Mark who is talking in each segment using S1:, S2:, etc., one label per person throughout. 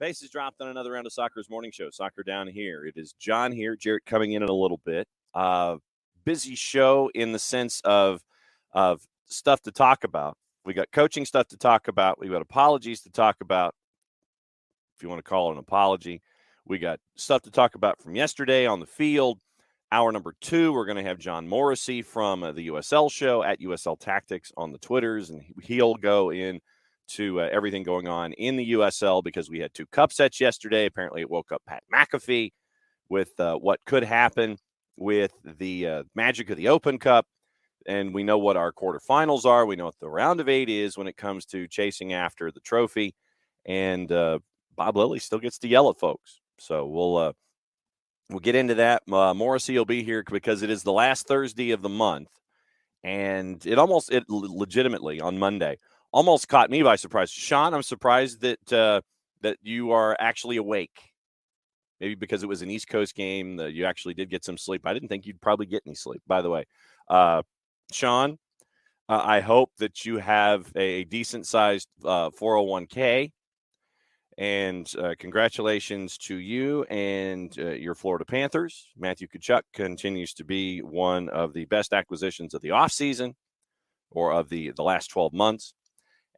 S1: Faces dropped on another round of Soccer's morning show. Soccer Down here. It is John here. Jarrett coming in a little bit. Busy show in the sense of stuff to talk about. We got coaching stuff to talk about. We got apologies to talk about, if you want to call it an apology. We got stuff to talk about from yesterday on the field. Hour number 2, we're going to have John Morrissey from the USL Show at USL Tactics on the Twitters, and he'll go in to everything going on in the USL because we had 2 cup sets yesterday. Apparently it woke up Pat McAfee with what could happen with the magic of the Open Cup. And we know what our quarterfinals are. We know what the round of 8 is when it comes to chasing after the trophy. And Bob Lilly still gets to yell at folks. So we'll get into that. Morrissey will be here because it is the last Thursday of the month. And it legitimately on Monday almost caught me by surprise. Sean, I'm surprised that you are actually awake. Maybe because it was an East Coast game that you actually did get some sleep. I didn't think you'd probably get any sleep, by the way. Sean, I hope that you have a decent-sized 401k. And congratulations to you and your Florida Panthers. Matthew Tkachuk continues to be one of the best acquisitions of the offseason or of the last 12 months.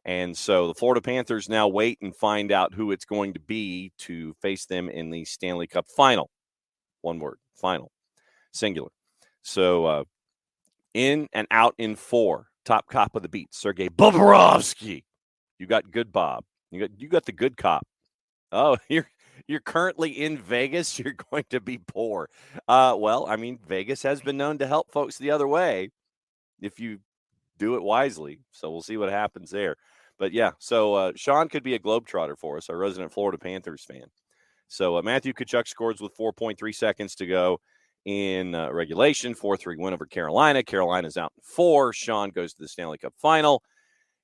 S1: And so the Florida Panthers now wait and find out who it's going to be to face them in the Stanley Cup final. One word, final, singular. So in and out in 4, top cop of the beat, Sergei Bobrovsky. You got good Bob. You got the good cop. Oh, you're currently in Vegas. You're going to be poor. Well, I mean, Vegas has been known to help folks the other way if you do it wisely. So we'll see what happens there. But yeah, so Sean could be a globetrotter for us, our resident Florida Panthers fan. So Matthew Tkachuk scores with 4.3 seconds to go in regulation, 4-3 win over Carolina. Carolina's out in 4. Sean goes to the Stanley Cup final,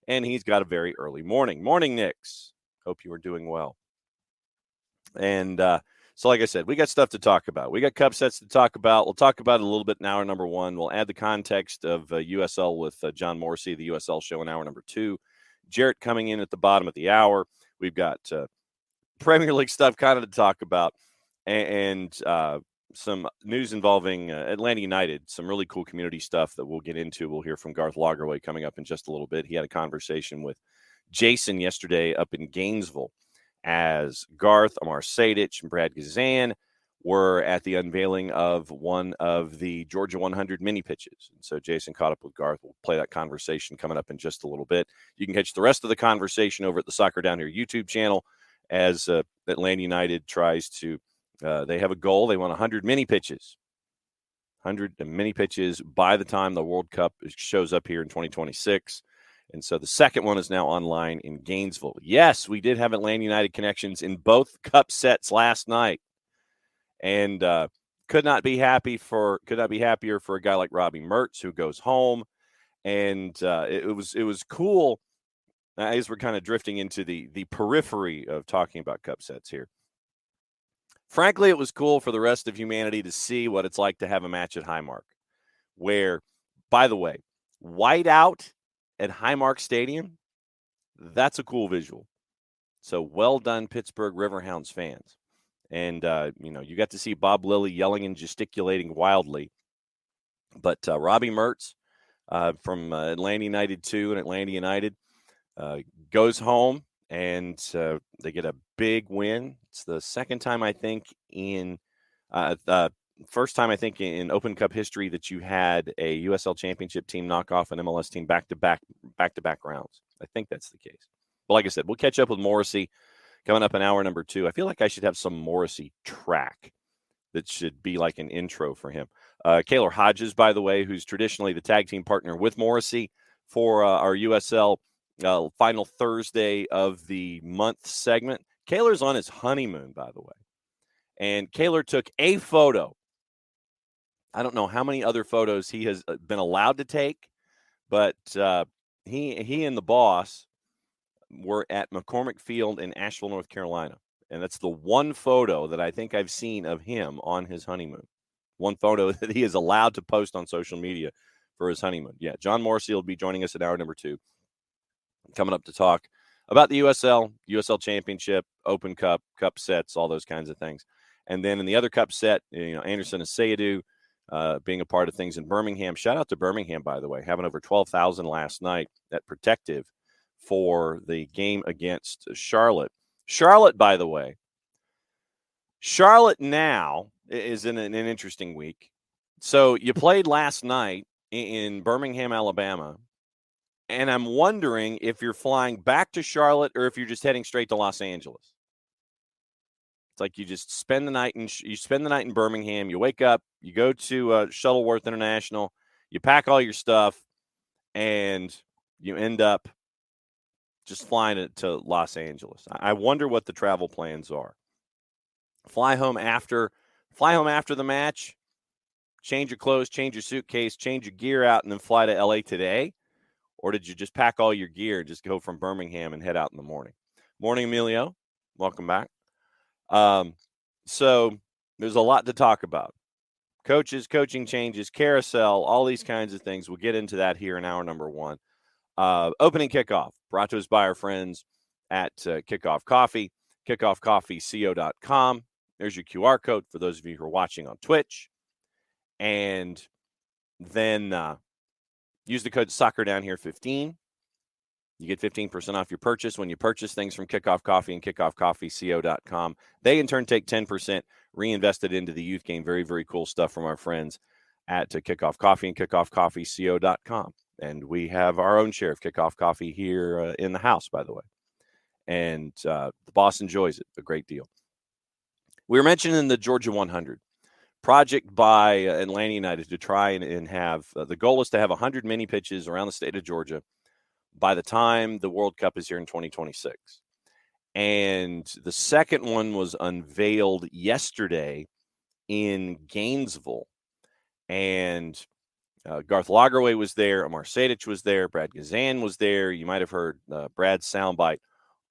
S1: and he's got a very early morning. Morning, Knicks. Hope you are doing well. And so like I said, we got stuff to talk about. We got cup sets to talk about. We'll talk about it a little bit in hour number 1. We'll add the context of USL with John Morrissey, the USL Show in hour number 2. Jarrett coming in at the bottom of the hour. We've got Premier League stuff kind of to talk about and some news involving Atlanta United, some really cool community stuff that we'll get into. We'll hear from Garth Lagerwey coming up in just a little bit. He had a conversation with Jason yesterday up in Gainesville as Garth, Amar Sadich, and Brad Gazan were at the unveiling of one of the Georgia 100 mini pitches. And so Jason caught up with Garth. We'll play that conversation coming up in just a little bit. You can catch the rest of the conversation over at the Soccer Down Here YouTube channel as Atlanta United tries to, they have a goal. They want 100 mini pitches. 100 mini pitches by the time the World Cup shows up here in 2026. And so the second one is now online in Gainesville. Yes, we did have Atlanta United connections in both cup sets last night. And could not be happier for a guy like Robbie Mertz, who goes home. And it was cool as we're kind of drifting into the periphery of talking about cup sets here. Frankly, it was cool for the rest of humanity to see what it's like to have a match at Highmark, where, by the way, white out at Highmark Stadium, that's a cool visual. So well done, Pittsburgh Riverhounds fans. And, you got to see Bob Lilly yelling and gesticulating wildly. But Robbie Mertz from Atlanta United 2 and Atlanta United goes home, and they get a big win. It's the second time, I think, first time, I think, in Open Cup history that you had a USL Championship team knock off an MLS team back-to-back rounds. I think that's the case. But like I said, we'll catch up with Morrissey coming up in hour number 2. I feel like I should have some Morrissey track that should be like an intro for him. Kaylor Hodges, by the way, who's traditionally the tag team partner with Morrissey for our USL final Thursday of the month segment. Kaylor's on his honeymoon, by the way. And Kaylor took a photo. I don't know how many other photos he has been allowed to take, but he and the boss were at McCormick Field in Asheville, North Carolina. And that's the one photo that I think I've seen of him on his honeymoon. One photo that he is allowed to post on social media for his honeymoon. Yeah, John Morrissey will be joining us at hour number 2. Coming up to talk about the USL Championship, Open Cup, cup sets, all those kinds of things. And then in the other cup set, Anderson and Sayadu being a part of things in Birmingham. Shout out to Birmingham, by the way, having over 12,000 last night at Protective for the game against Charlotte. Charlotte, by the way, Charlotte now is in an interesting week. So you played last night in Birmingham, Alabama, and I'm wondering if you're flying back to Charlotte or if you're just heading straight to Los Angeles. It's like you just spend the night in Birmingham. You wake up, you go to Shuttleworth International, you pack all your stuff, and you end up just flying it to Los Angeles. I wonder what the travel plans are. Fly home after the match, change your clothes, change your suitcase, change your gear out, and then fly to LA today? Or did you just pack all your gear and just go from Birmingham and head out in the morning? Morning, Emilio. Welcome back. So there's a lot to talk about. Coaches, coaching changes, carousel, all these kinds of things. We'll get into that here in hour number one. Opening kickoff, brought to us by our friends at Kickoff Coffee, kickoffcoffeeco.com. There's your QR code for those of you who are watching on Twitch. And then use the code SoccerDownHere15. You get 15% off your purchase when you purchase things from Kickoff Coffee and kickoffcoffeeco.com. They, in turn, take 10%, reinvest it into the youth game. Very, very cool stuff from our friends at Kickoff Coffee and kickoffcoffeeco.com. And we have our own share of Kickoff Coffee here in the house, by the way. And the boss enjoys it a great deal. We were mentioning the Georgia 100 project by Atlanta United to try and have the goal is to have 100 mini pitches around the state of Georgia by the time the World Cup is here in 2026. And the second one was unveiled yesterday in Gainesville. And Garth Lagerwey was there. Amar Sejdic was there. Brad Gazan was there. You might have heard Brad's soundbite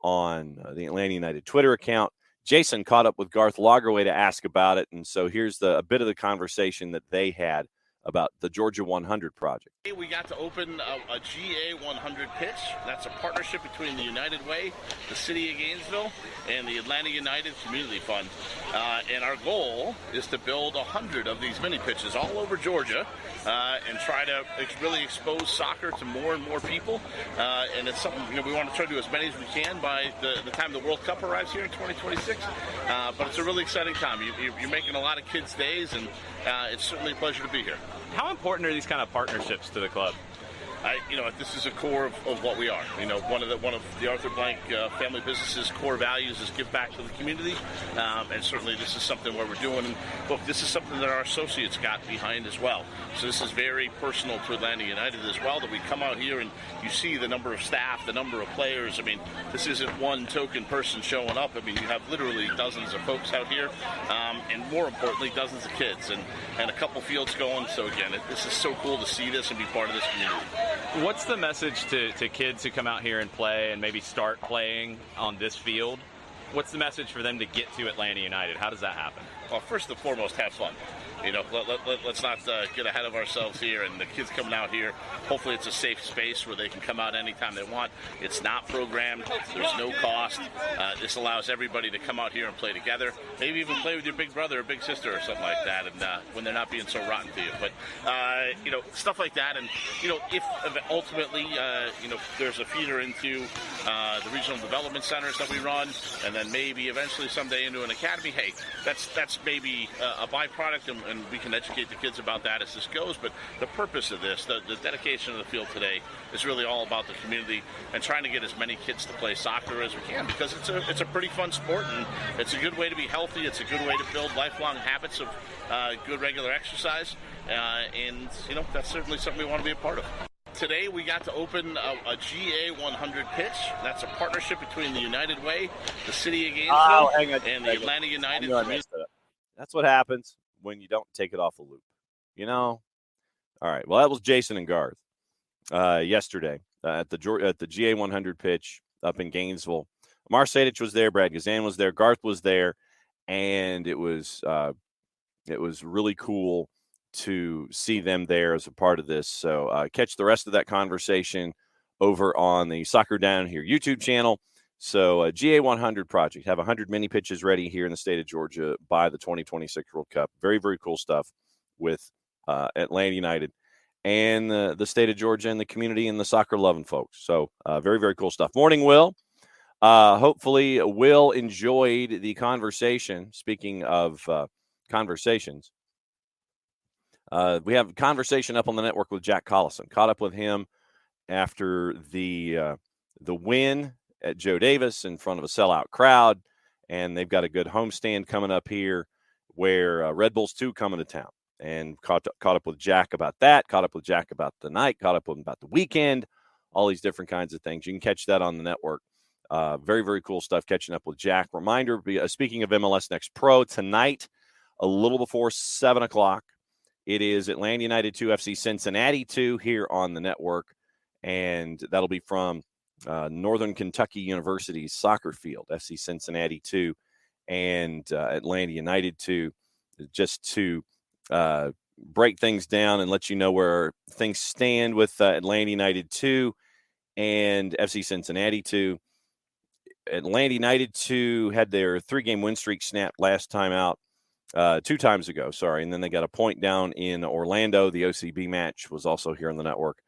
S1: on the Atlanta United Twitter account. Jason caught up with Garth Lagerwey to ask about it. And so here's a bit of the conversation that they had about the Georgia 100 project.
S2: We got to open a GA 100 pitch. That's a partnership between the United Way, the City of Gainesville, and the Atlanta United Community Fund. And our goal is to build 100 of these mini pitches all over Georgia and try to really expose soccer to more and more people. And it's something we want to try to do as many as we can by the time the World Cup arrives here in 2026. But it's a really exciting time. You're making a lot of kids' days, and it's certainly a pleasure to be here.
S3: How important are these kind of partnerships to the club?
S2: This is a core of what we are. One of the Arthur Blank family business's core values is give back to the community, and certainly this is something where we're doing. And look, this is something that our associates got behind as well. So this is very personal to Atlanta United as well. That we come out here and you see the number of staff, the number of players. This isn't one token person showing up. You have literally dozens of folks out here, and more importantly, dozens of kids and a couple fields going. So again, this is so cool to see this and be part of this community.
S3: What's the message to kids who come out here and play and maybe start playing on this field? What's the message for them to get to Atlanta United? How does that happen?
S2: Well, first and foremost, have fun. Let's not get ahead of ourselves here. And the kids coming out here, hopefully it's a safe space where they can come out anytime they want. It's not programmed. There's no cost. This allows everybody to come out here and play together. Maybe even play with your big brother or big sister or something like that, and when they're not being so rotten to you. But stuff like that. And if ultimately there's a feeder into the regional development centers that we run, and then maybe eventually someday into an academy. Hey, that's maybe a byproduct, and we can educate the kids about that as this goes. But the purpose of this, the dedication of the field today, is really all about the community and trying to get as many kids to play soccer as we can, because it's a pretty fun sport, and it's a good way to be healthy. It's a good way to build lifelong habits of good regular exercise, and that's certainly something we want to be a part of. Today we got to open a GA 100 pitch. That's a partnership between the United Way, the City of Gainesville, and the Atlanta United Community.
S1: That's what happens when you don't take it off the loop. All right. Well, that was Jason and Garth yesterday at the GA 100 pitch up in Gainesville. Amar Sejdic was there. Brad Gazan was there. Garth was there, and it was really cool to see them there as a part of this. So catch the rest of that conversation over on the Soccer Down Here YouTube channel. So GA 100 project, have 100 mini pitches ready here in the state of Georgia by the 2026 World Cup. Very, very cool stuff with Atlanta United and the state of Georgia and the community and the soccer loving folks. So very, very cool stuff. Morning, Will. Hopefully, Will enjoyed the conversation. Speaking of conversations, we have a conversation up on the network with Jack Collison. Caught up with him after the win at Joe Davis in front of a sellout crowd, and they've got a good homestand coming up here where Red Bulls 2 coming to town. And caught up with Jack about that, caught up with Jack about the night, caught up with him about the weekend, all these different kinds of things. You can catch that on the network. Very, very cool stuff catching up with Jack. Reminder, speaking of MLS Next Pro, tonight, a little before 7 o'clock, it is Atlanta United 2, FC Cincinnati 2 here on the network, and that'll be from Northern Kentucky University's soccer field, FC Cincinnati 2 and Atlanta United 2, just to break things down and let you know where things stand with Atlanta United 2 and FC Cincinnati 2. Atlanta United 2 had their 3-game win streak snapped last time out, 2 times ago, and then they got a point down in Orlando. The OCB match was also here on the network,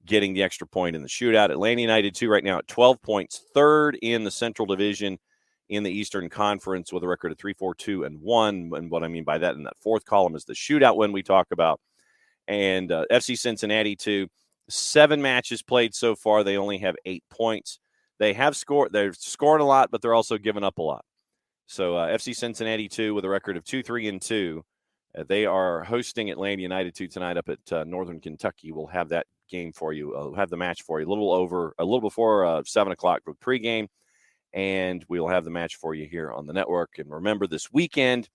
S1: getting the extra point in the shootout. Atlanta United 2 right now at 12 points, third in the Central Division in the Eastern Conference with a record of 3-4-2-1. And what I mean by that in that fourth column is the shootout win we talk about. And FC Cincinnati 2, 7 matches played so far. They only have 8 points. They have scored. They're scoring a lot, but they're also giving up a lot. So FC Cincinnati 2 with a record of 2-3-2. They are hosting Atlanta United 2 tonight up at Northern Kentucky. We'll have that game for you. We'll have the match for you a little before 7 o'clock with pregame, and we'll have the match for you here on the network. And remember, this weekend,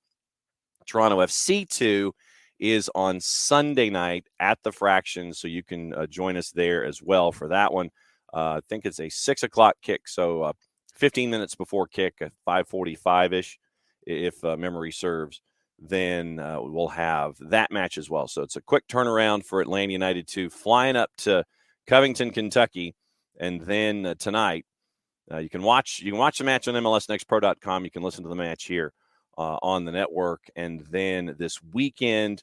S1: Toronto FC 2 is on Sunday night at the Fraction, so you can join us there as well for that one. I think it's a 6 o'clock kick, so 15 minutes before kick, at 5:45-ish, if memory serves. Then we'll have that match as well. So it's a quick turnaround for Atlanta United 2, flying up to Covington, Kentucky, and then tonight you can watch the match on MLSNextPro.com. You can listen to the match here on the network, and then this weekend,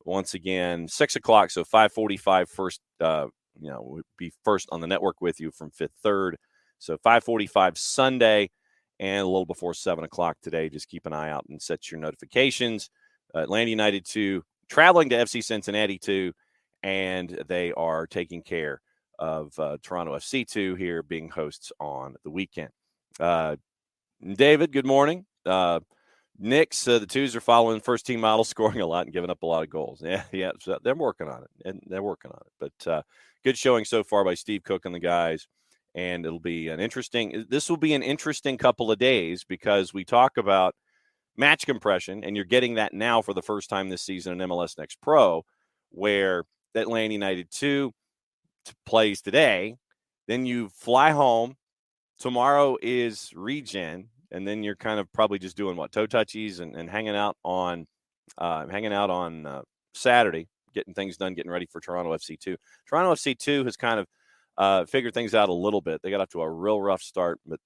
S1: once again, 6 o'clock, so 5:45 first. We'll be first on the network with you from 5th, 3rd. So 5:45 Sunday and a little before 7 o'clock today. Just keep an eye out and set your notifications. Atlanta United 2 traveling to FC Cincinnati 2, and they are taking care of Toronto FC 2 here, being hosts on the weekend. David, good morning. Knicks, the twos are following first-team model, scoring a lot and giving up a lot of goals. Yeah, so they're working on it. But good showing so far by Steve Cook and the guys, and it'll be this will be an interesting couple of days because we talk about match compression, and you're getting that now for the first time this season in MLS Next Pro, where Atlanta United 2 plays today, then you fly home. Tomorrow is regen. And then you're kind of probably just doing toe touchies and hanging out on Saturday, getting things done, getting ready for Toronto FC 2. Toronto FC 2 has kind of figured things out a little bit. They got off to a real rough start, but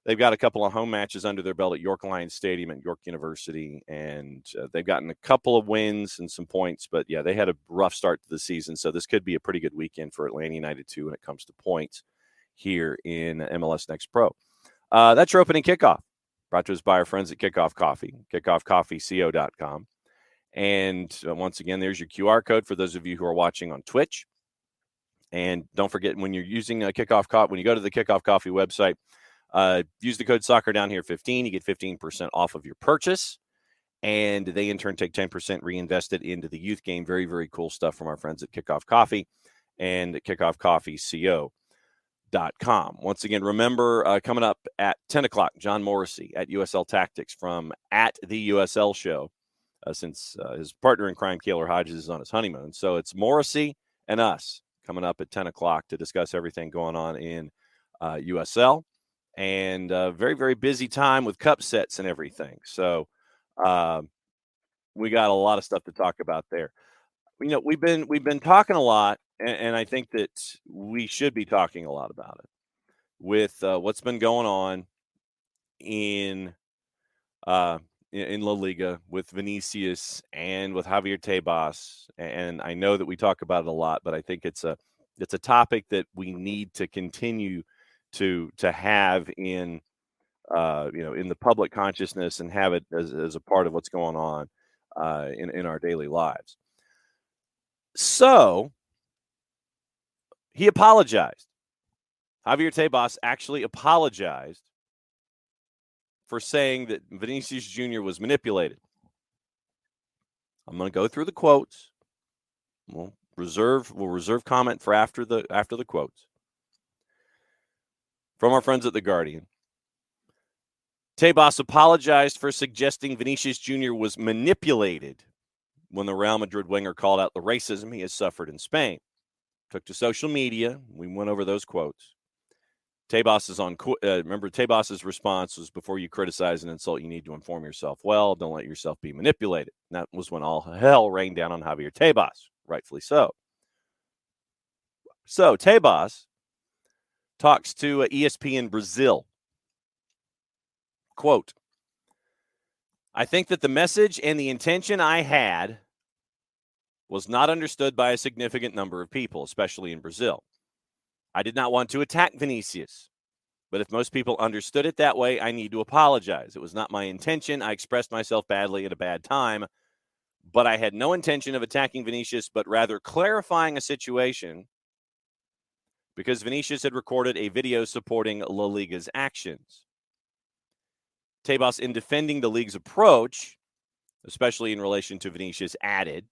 S1: they've got a couple of home matches under their belt at York Lions Stadium at York University, and they've gotten a couple of wins and some points. But, yeah, they had a rough start to the season, so this could be a pretty good weekend for Atlanta United 2 when it comes to points here in MLS Next Pro. That's your opening kickoff, brought to us by our friends at Kickoff Coffee, kickoffcoffeeco.com. And once again, there's your QR code for those of you who are watching on Twitch. And don't forget, when you're using Kickoff Coffee, when you go to the Kickoff Coffee website, use the code SoccerDownHere15. You get 15% off of your purchase. And they, in turn, take 10% reinvested into the youth game. Very, very cool stuff from our friends at Kickoff Coffee and at kickoffcoffeeco.com. Once again, remember, coming up at 10 o'clock, John Morrissey at USL Tactics from at the USL Show, since his partner in crime, Kaylor Hodges, is on his honeymoon. So it's Morrissey and us coming up at 10 o'clock to discuss everything going on in USL. And very, very busy time with cup sets and everything. So we got a lot of stuff to talk about there. We've been talking a lot, and I think that we should be talking a lot about it. with what's been going on in La Liga with Vinicius and with Javier Tebas. And I know that we talk about it a lot, but I think it's a topic that we need to continue to have in in the public consciousness and have it as a part of what's going on in our daily lives. So he apologized. Javier Tebas actually apologized for saying that Vinicius Jr. was manipulated. I'm going to go through the quotes. We'll reserve comment for after the quotes from our friends at The Guardian. Tebas apologized for suggesting Vinicius Jr. was manipulated when the Real Madrid winger called out the racism he has suffered in Spain. Took to social media. We went over those quotes. Remember, Tebas's response was, before you criticize and insult, you need to inform yourself well. Don't let yourself be manipulated. And that was when all hell rained down on Javier Tebas, rightfully so. So Tebas talks to ESPN Brazil. Quote, I think that the message and the intention I had was not understood by a significant number of people, especially in Brazil. I did not want to attack Vinicius, but if most people understood it that way, I need to apologize. It was not my intention. I expressed myself badly at a bad time, but I had no intention of attacking Vinicius, but rather clarifying a situation because Vinicius had recorded a video supporting La Liga's actions. Tebas, in defending the league's approach, especially in relation to Vinicius, added,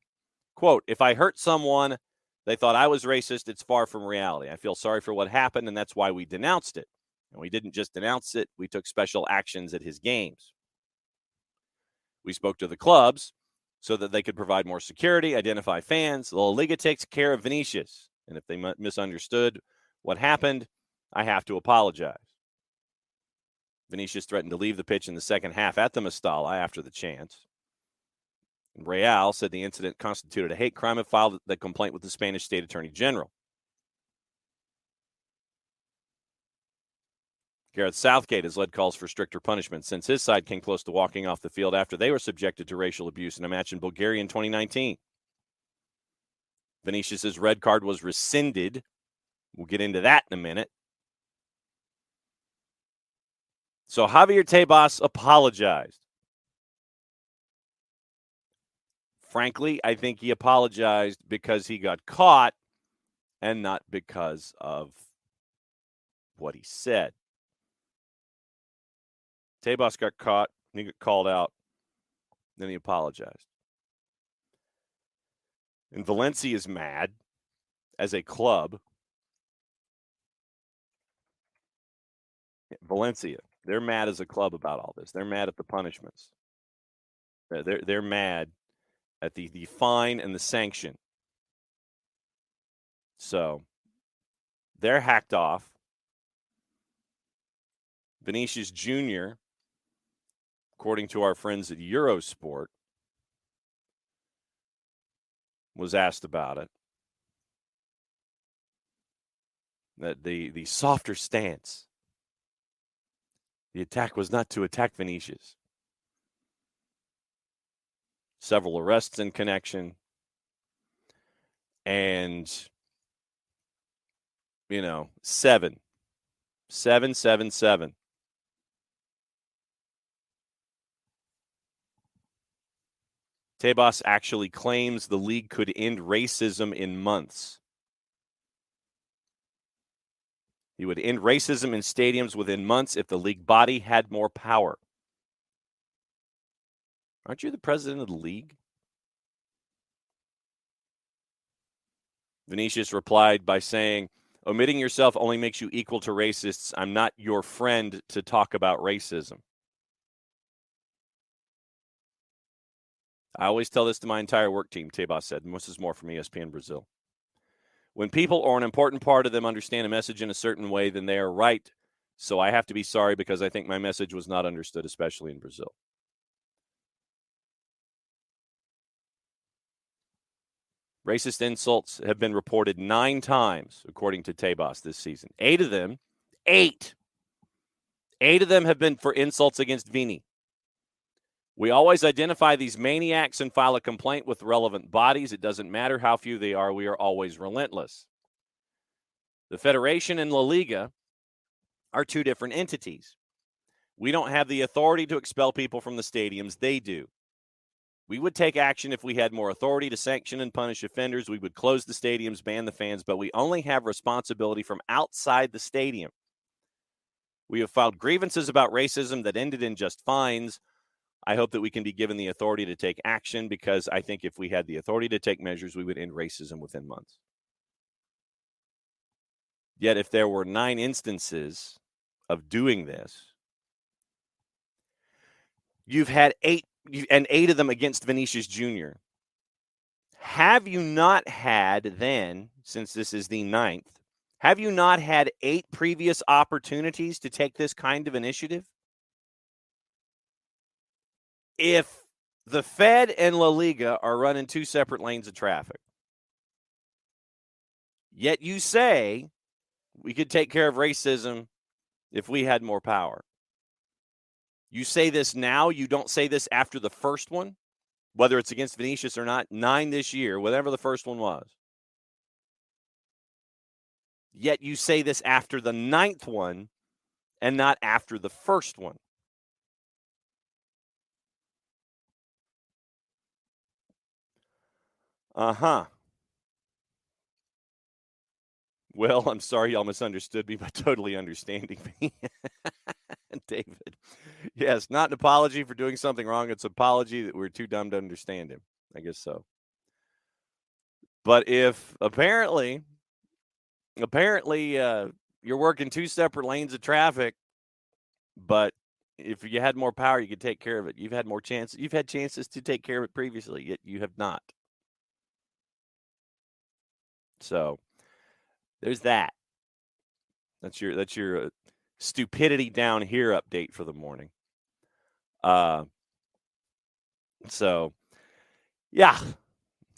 S1: quote, if I hurt someone, they thought I was racist. It's far from reality. I feel sorry for what happened, and that's why we denounced it. And we didn't just denounce it. We took special actions at his games. We spoke to the clubs so that they could provide more security, identify fans. La Liga takes care of Vinicius. And if they misunderstood what happened, I have to apologize. Vinicius threatened to leave the pitch in the second half at the Mestalla after the chance. Real said the incident constituted a hate crime and filed the complaint with the Spanish State Attorney General. Gareth Southgate has led calls for stricter punishment since his side came close to walking off the field after they were subjected to racial abuse in a match in Bulgaria in 2019. Vinicius's red card was rescinded. We'll get into that in a minute. So Javier Tebas apologized. Frankly, I think he apologized because he got caught and not because of what he said. Tebas got caught, he got called out, then he apologized. And Valencia is mad as a club. Valencia, they're mad as a club about all this. They're mad at the punishments. They're mad at the fine and the sanction. So they're hacked off. Vinicius Jr., according to our friends at Eurosport, was asked about it. That the softer stance. The attack was not to attack Vinicius. Several arrests in connection. And, 7. Tebas actually claims the league could end racism in months. He would end racism in stadiums within months if the league body had more power. Aren't you the president of the league? Vinicius replied by saying, omitting yourself only makes you equal to racists. I'm not your friend to talk about racism. I always tell this to my entire work team, Tebas said, and this is more from ESPN Brazil. When people or an important part of them understand a message in a certain way, then they are right. So I have to be sorry because I think my message was not understood, especially in Brazil. Racist insults have been reported 9 times, according to Tebas, this season. 8 of them 8. 8 of them have been for insults against Vini. We always identify these maniacs and file a complaint with relevant bodies. It doesn't matter how few they are. We are always relentless. The Federation and La Liga are two different entities. We don't have the authority to expel people from the stadiums. They do. We would take action if we had more authority to sanction and punish offenders. We would close the stadiums, ban the fans, but we only have responsibility from outside the stadium. We have filed grievances about racism that ended in just fines. I hope that we can be given the authority to take action, because I think if we had the authority to take measures, we would end racism within months. Yet if there were 9 instances of doing this, you've had 8 of them against Vinicius Jr. Have you not had then, since this is the 9th, have you not had 8 previous opportunities to take this kind of initiative? If the Fed and La Liga are running 2 separate lanes of traffic, yet you say we could take care of racism if we had more power. You say this now, you don't say this after the first one, whether it's against Vinicius or not, 9 this year, whatever the first one was. Yet you say this after the 9th one and not after the first one. Well, I'm sorry y'all misunderstood me by totally understanding me. David. Yes, not an apology for doing something wrong. It's an apology that we're too dumb to understand him. I guess so. But if apparently you're working 2 separate lanes of traffic, but if you had more power, you could take care of it. You've had more chances. You've had chances to take care of it previously, yet you have not. So there's that. That's your stupidity down here update for the morning. So yeah,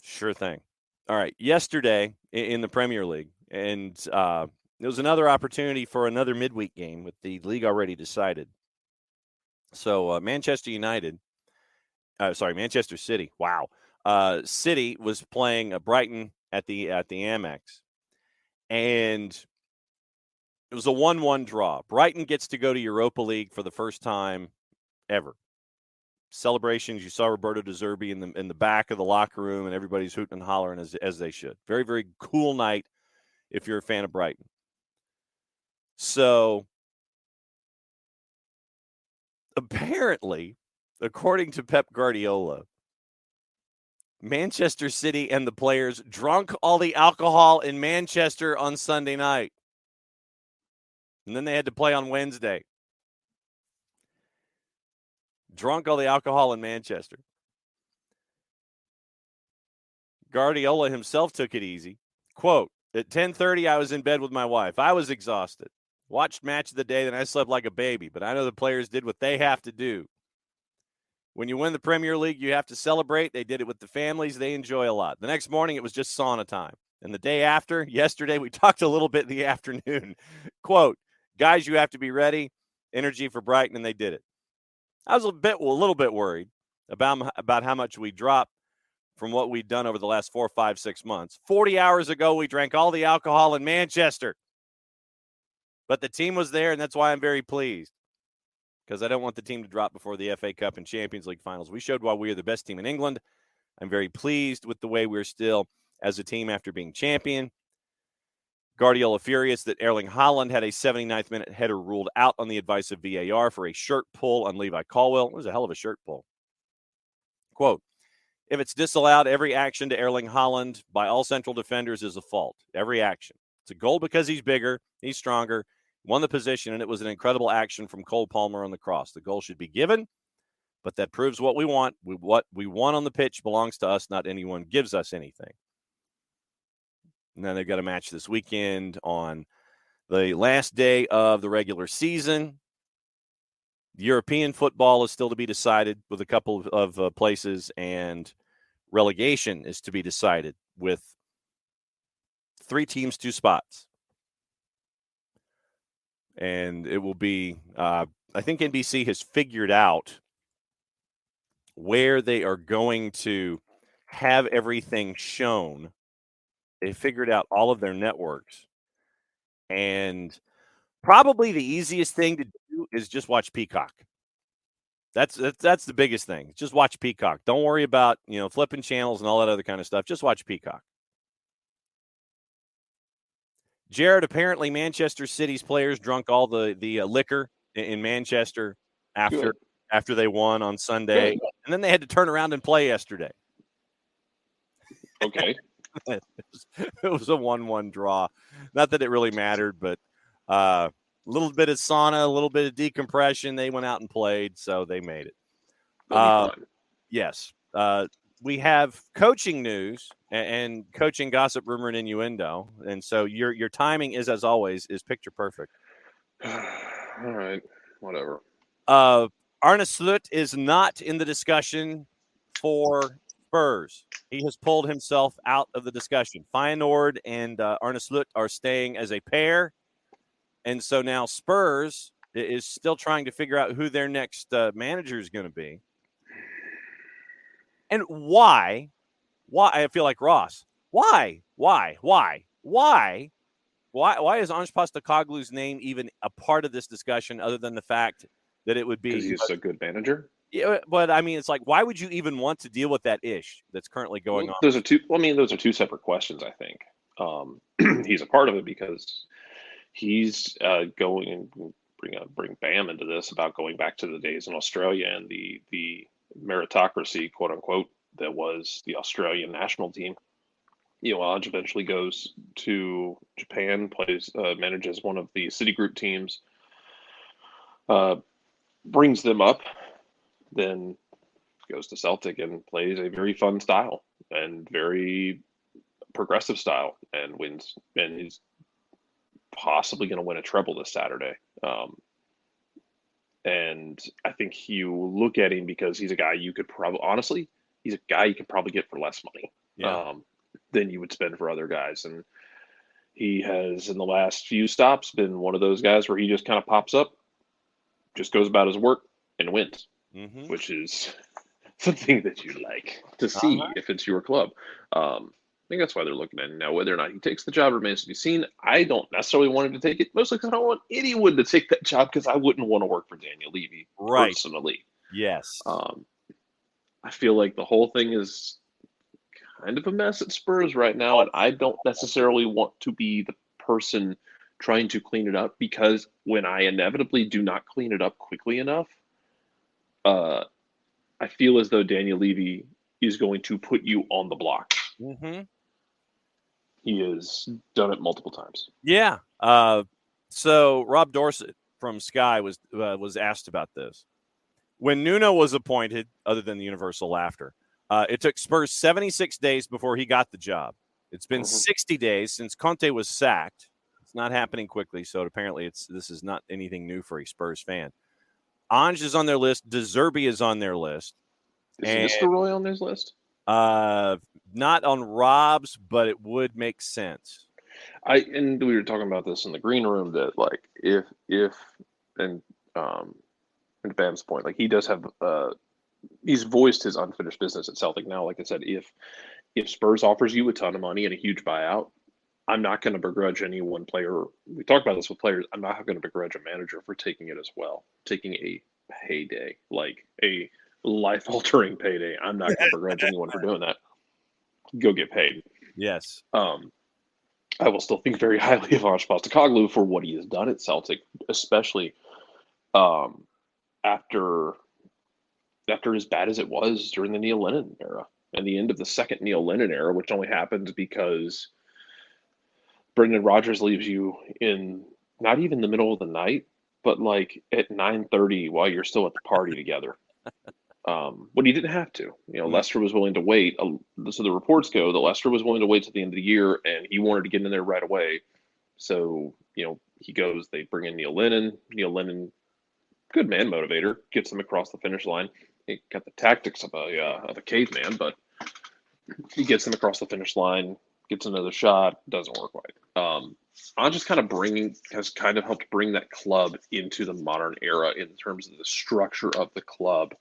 S1: sure thing. All right. Yesterday in the Premier League, and there was another opportunity for another midweek game with the league already decided. So Manchester City. Wow. City was playing Brighton at the Amex, and it was a 1-1 draw. Brighton gets to go to Europa League for the first time ever. Celebrations. You saw Roberto De Zerbi in the back of the locker room, and everybody's hooting and hollering as they should. Very, very cool night if you're a fan of Brighton. So apparently, according to Pep Guardiola, Manchester City and the players drunk all the alcohol in Manchester on Sunday night. And then they had to play on Wednesday. Drunk all the alcohol in Manchester. Guardiola himself took it easy. Quote, at 10:30, I was in bed with my wife. I was exhausted. Watched match of the day, then I slept like a baby. But I know the players did what they have to do. When you win the Premier League, you have to celebrate. They did it with the families. They enjoy a lot. The next morning, it was just sauna time. And the day after, yesterday, we talked a little bit in the afternoon. Quote, guys, you have to be ready. Energy for Brighton, and they did it. I was a little bit worried about how much we dropped from what we'd done over the last 4, 5, 6 months. 40 hours ago, we drank all the alcohol in Manchester. But the team was there, and that's why I'm very pleased, because I don't want the team to drop before the FA Cup and Champions League finals. We showed why we are the best team in England. I'm very pleased with the way we're still as a team after being champion. Guardiola furious that Erling Haaland had a 79th minute header ruled out on the advice of VAR for a shirt pull on Levi Colwill. It was a hell of a shirt pull. Quote, if it's disallowed, every action to Erling Haaland by all central defenders is a fault. Every action. It's a goal because he's bigger, he's stronger, won the position, and it was an incredible action from Cole Palmer on the cross. The goal should be given, but that proves what we want. What we want on the pitch belongs to us, not anyone gives us anything. And then they've got a match this weekend on the last day of the regular season. European football is still to be decided with a couple of places, and relegation is to be decided with 3 teams, 2 spots. and it will be. I think NBC has figured out where they are going to have everything shown. They figured out all of their networks, and probably the easiest thing to do is just watch Peacock. That's the biggest thing. Just watch Peacock. Don't worry about, flipping channels and all that other kind of stuff. Just watch Peacock. Jarrett, apparently Manchester City's players drunk all the liquor in Manchester after they won on Sunday.
S4: Good.
S1: And then they had to turn around and play yesterday.
S4: Okay.
S1: It was a 1-1 draw. Not that it really mattered, but a little bit of sauna, a little bit of decompression. They went out and played, so they made it. Yes. We have coaching news and coaching gossip, rumor, and innuendo. And so your timing is, as always, is picture perfect.
S4: All right. Whatever.
S1: Arne Slot is not in the discussion for Spurs. He has pulled himself out of the discussion. Feyenoord and Arne Slot are staying as a pair. And so now Spurs is still trying to figure out who their next manager is going to be. And why? I feel like Ross. Why is Ange Postecoglou's name even a part of this discussion other than the fact that it would be
S4: because he's a good manager?
S1: Yeah, but I mean, it's like, why would you even want to deal with that ish that's currently going on?
S4: Those are two separate questions, I think. He's a part of it because he's going and bring Bam into this about going back to the days in Australia and the meritocracy, quote unquote, that was the Australian national team. Ange eventually goes to Japan, manages one of the Citigroup teams, brings them up, then goes to Celtic and plays a very fun style and very progressive style and wins. And he's possibly going to win a treble this Saturday. And I think you look at him because he's a guy you could probably get for less money than you would spend for other guys. And he has, in the last few stops, been one of those guys where he just kind of pops up, just goes about his work and wins, which is something that you like to see if it's your club. I think that's why they're looking at it now. Whether or not he takes the job remains to be seen. I don't necessarily want him to take it, mostly because I don't want anyone to take that job because I wouldn't want to work for Daniel Levy personally.
S1: Yes.
S4: I feel like the whole thing is kind of a mess at Spurs right now, and I don't necessarily want to be the person trying to clean it up because when I inevitably do not clean it up quickly enough, I feel as though Daniel Levy is going to put you on the block. He has done it multiple times.
S1: Yeah. So Rob Dorsett from Sky was asked about this. When Nuno was appointed, other than the universal laughter, it took Spurs 76 days before he got the job. It's been 60 days since Conte was sacked. It's not happening quickly, so apparently this is not anything new for a Spurs fan. Ange is on their list. De Zerbi is on their list.
S4: Is Nistelrooy on this list?
S1: Not on Rob's, but it would make sense.
S4: And we were talking about this in the green room that like if and to Bam's point, like he does have he's voiced his unfinished business at Celtic now. Like I said, if Spurs offers you a ton of money and a huge buyout, I'm not going to begrudge any one player. We talked about this with players. I'm not going to begrudge a manager for taking it as well, taking a payday, like a life-altering payday. I'm not going to begrudge anyone for doing that. Go get paid.
S1: Yes.
S4: I will still think very highly of Ange Postecoglou for what he has done at Celtic, especially after as bad as it was during the Neil Lennon era and the end of the second Neil Lennon era, which only happened because Brendan Rodgers leaves you in not even the middle of the night, but like at 9:30 while you're still at the party together. When he didn't have to. Leicester was willing to wait. So the reports go that Leicester was willing to wait till the end of the year, and he wanted to get in there right away. So, he goes, they bring in Neil Lennon. Neil Lennon, good man motivator, gets them across the finish line. He got the tactics of a caveman, but he gets them across the finish line, gets another shot, doesn't work right. I'm just has kind of helped bring that club into the modern era in terms of the structure of the club,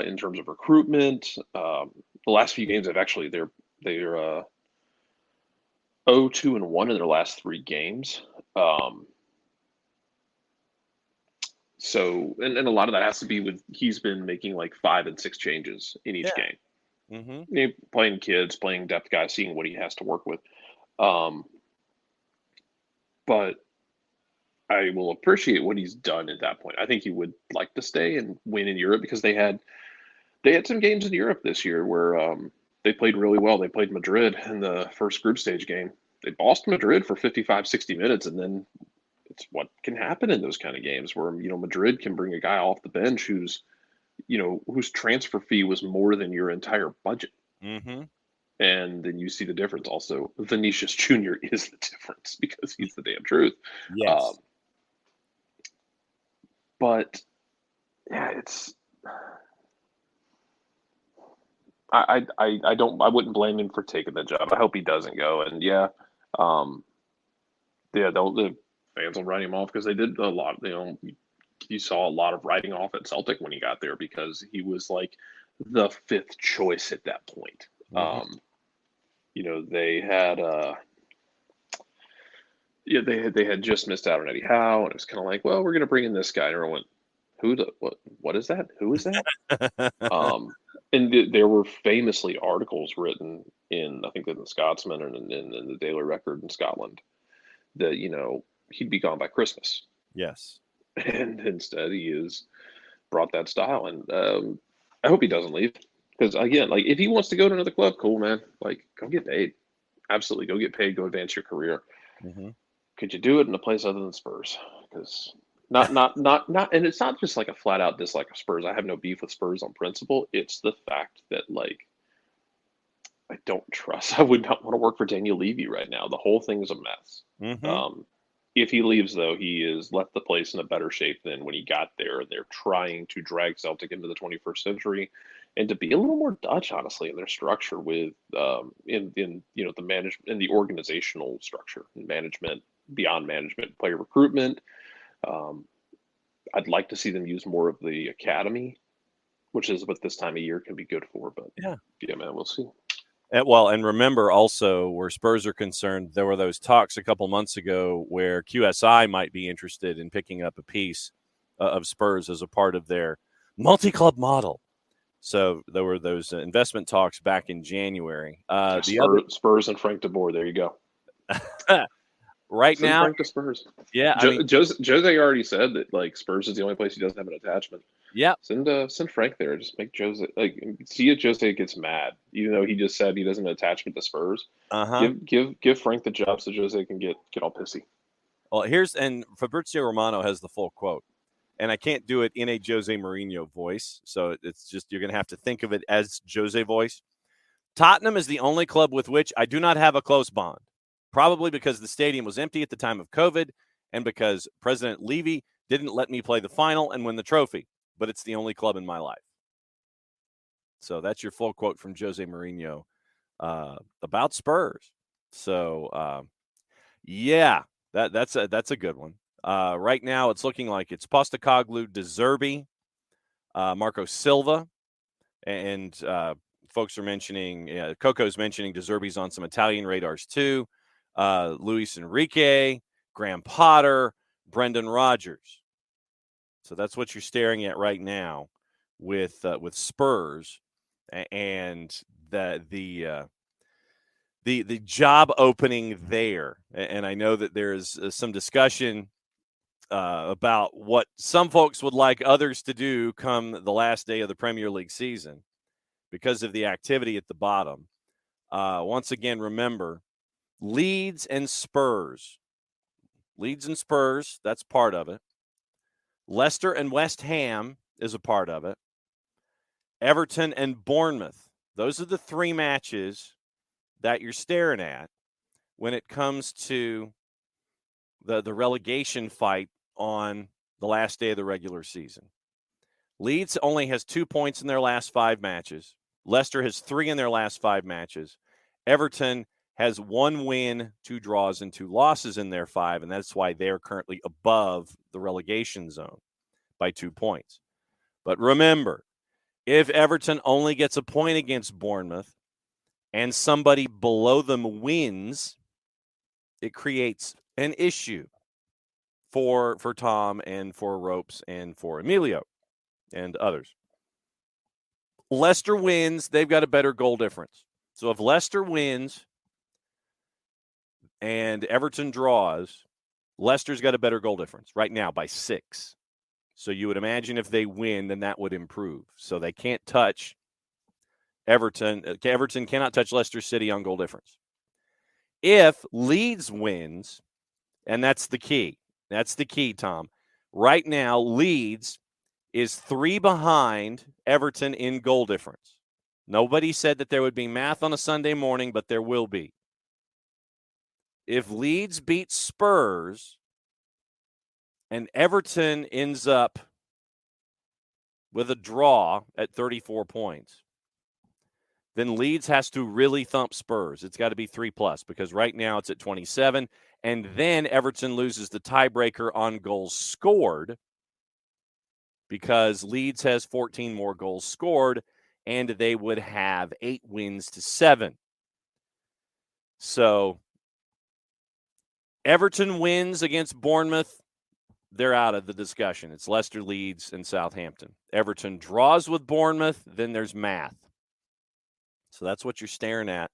S4: in terms of recruitment. The last few games they're 0-2-1 in their last 3 games. So, and a lot of that has to be with he's been making like 5 and 6 changes in each game.
S1: Mm-hmm.
S4: Playing kids, playing depth guys, seeing what he has to work with. But I will appreciate what he's done at that point. I think he would like to stay and win in Europe because they had some games in Europe this year where they played really well. They played Madrid in the first group stage game. They bossed Madrid for 55, 60 minutes, and then it's what can happen in those kind of games where, Madrid can bring a guy off the bench whose transfer fee was more than your entire budget.
S1: Mm-hmm.
S4: And then you see the difference. Also, Vinicius Jr. is the difference because he's the damn truth.
S1: Yes.
S4: But yeah, it's I wouldn't blame him for taking the job. I hope he doesn't go. And the fans will write him off because they did a lot. You saw a lot of writing off at Celtic when he got there because he was like the 5th choice at that point.
S1: Mm-hmm.
S4: They had they had just missed out on Eddie Howe, and it was kind of like, well, we're going to bring in this guy. And everyone went, what is that? Who is that? And there were famously articles written in, I think, in the Scotsman and in the Daily Record in Scotland that, he'd be gone by Christmas.
S1: Yes.
S4: And instead he has brought that style. And I hope he doesn't leave. Because, again, like, if he wants to go to another club, cool, man. Like, go get paid. Absolutely. Go get paid. Go advance your career.
S1: Mm-hmm.
S4: Could you do it in a place other than Spurs? Because not, and it's not just like a flat out dislike of Spurs. I have no beef with Spurs on principle. It's the fact that, like, I don't trust. I would not want to work for Daniel Levy right now. The whole thing is a mess.
S1: Mm-hmm.
S4: If he leaves, though, he has left the place in a better shape than when he got there. They're trying to drag Celtic into the 21st century and to be a little more Dutch, honestly, in their structure with in the management and the organizational structure, management, beyond management, player recruitment. I'd like to see them use more of the academy, which is what this time of year can be good for. But yeah, man, we'll see.
S1: And remember also, where Spurs are concerned, there were those talks a couple months ago where QSI might be interested in picking up a piece of Spurs as a part of their multi-club model. So there were those investment talks back in January.
S4: Spurs and Frank de Boer. There you go.
S1: Right now,
S4: Frank to Spurs.
S1: Yeah,
S4: Jose already said that like Spurs is the only place he doesn't have an attachment.
S1: Yeah,
S4: send Frank there. Just make Jose see if Jose gets mad, even though he just said he doesn't have an attachment to Spurs. Give Frank the job so Jose can get all pissy.
S1: Well, and Fabrizio Romano has the full quote, and I can't do it in a Jose Mourinho voice, so it's just you're going to have to think of it as Jose voice. Tottenham is the only club with which I do not have a close bond. Probably because the stadium was empty at the time of COVID and because President Levy didn't let me play the final and win the trophy. But it's the only club in my life. So that's your full quote from Jose Mourinho about Spurs. So, that's a good one. Right now it's looking like it's Postecoglou, De Zerbi, Marco Silva, and folks are mentioning, Coco's mentioning De Zerbi's on some Italian radars too. Luis Enrique, Graham Potter, Brendan Rodgers. So that's what you're staring at right now with Spurs and the job opening there. And I know that there's some discussion about what some folks would like others to do come the last day of the Premier League season because of the activity at the bottom. Once again, remember, Leeds and Spurs, that's part of it. Leicester and West Ham is a part of it. Everton and Bournemouth, those are the 3 matches that you're staring at when it comes to the relegation fight on the last day of the regular season. Leeds only has 2 points in their last 5 matches. Leicester has 3 in their last 5 matches. Everton has 1 win, 2 draws, and 2 losses in their 5, and that's why they're currently above the relegation zone by 2 points. But remember, if Everton only gets a point against Bournemouth and somebody below them wins, it creates an issue for Tom and for Ropes and for Emilio and others. Leicester wins, they've got a better goal difference. So if Leicester wins and Everton draws, Leicester's got a better goal difference right now by 6. So you would imagine if they win, then that would improve. So they can't touch Everton. Everton cannot touch Leicester City on goal difference. If Leeds wins, and that's the key. That's the key, Tom. Right now, Leeds is 3 behind Everton in goal difference. Nobody said that there would be math on a Sunday morning, but there will be. If Leeds beats Spurs and Everton ends up with a draw at 34 points, then Leeds has to really thump Spurs. It's got to be 3+ because right now it's at 27. And then Everton loses the tiebreaker on goals scored because Leeds has 14 more goals scored, and they would have 8 wins to 7. So Everton wins against Bournemouth, they're out of the discussion. It's Leicester, Leeds, and Southampton. Everton draws with Bournemouth, then there's math. So that's what you're staring at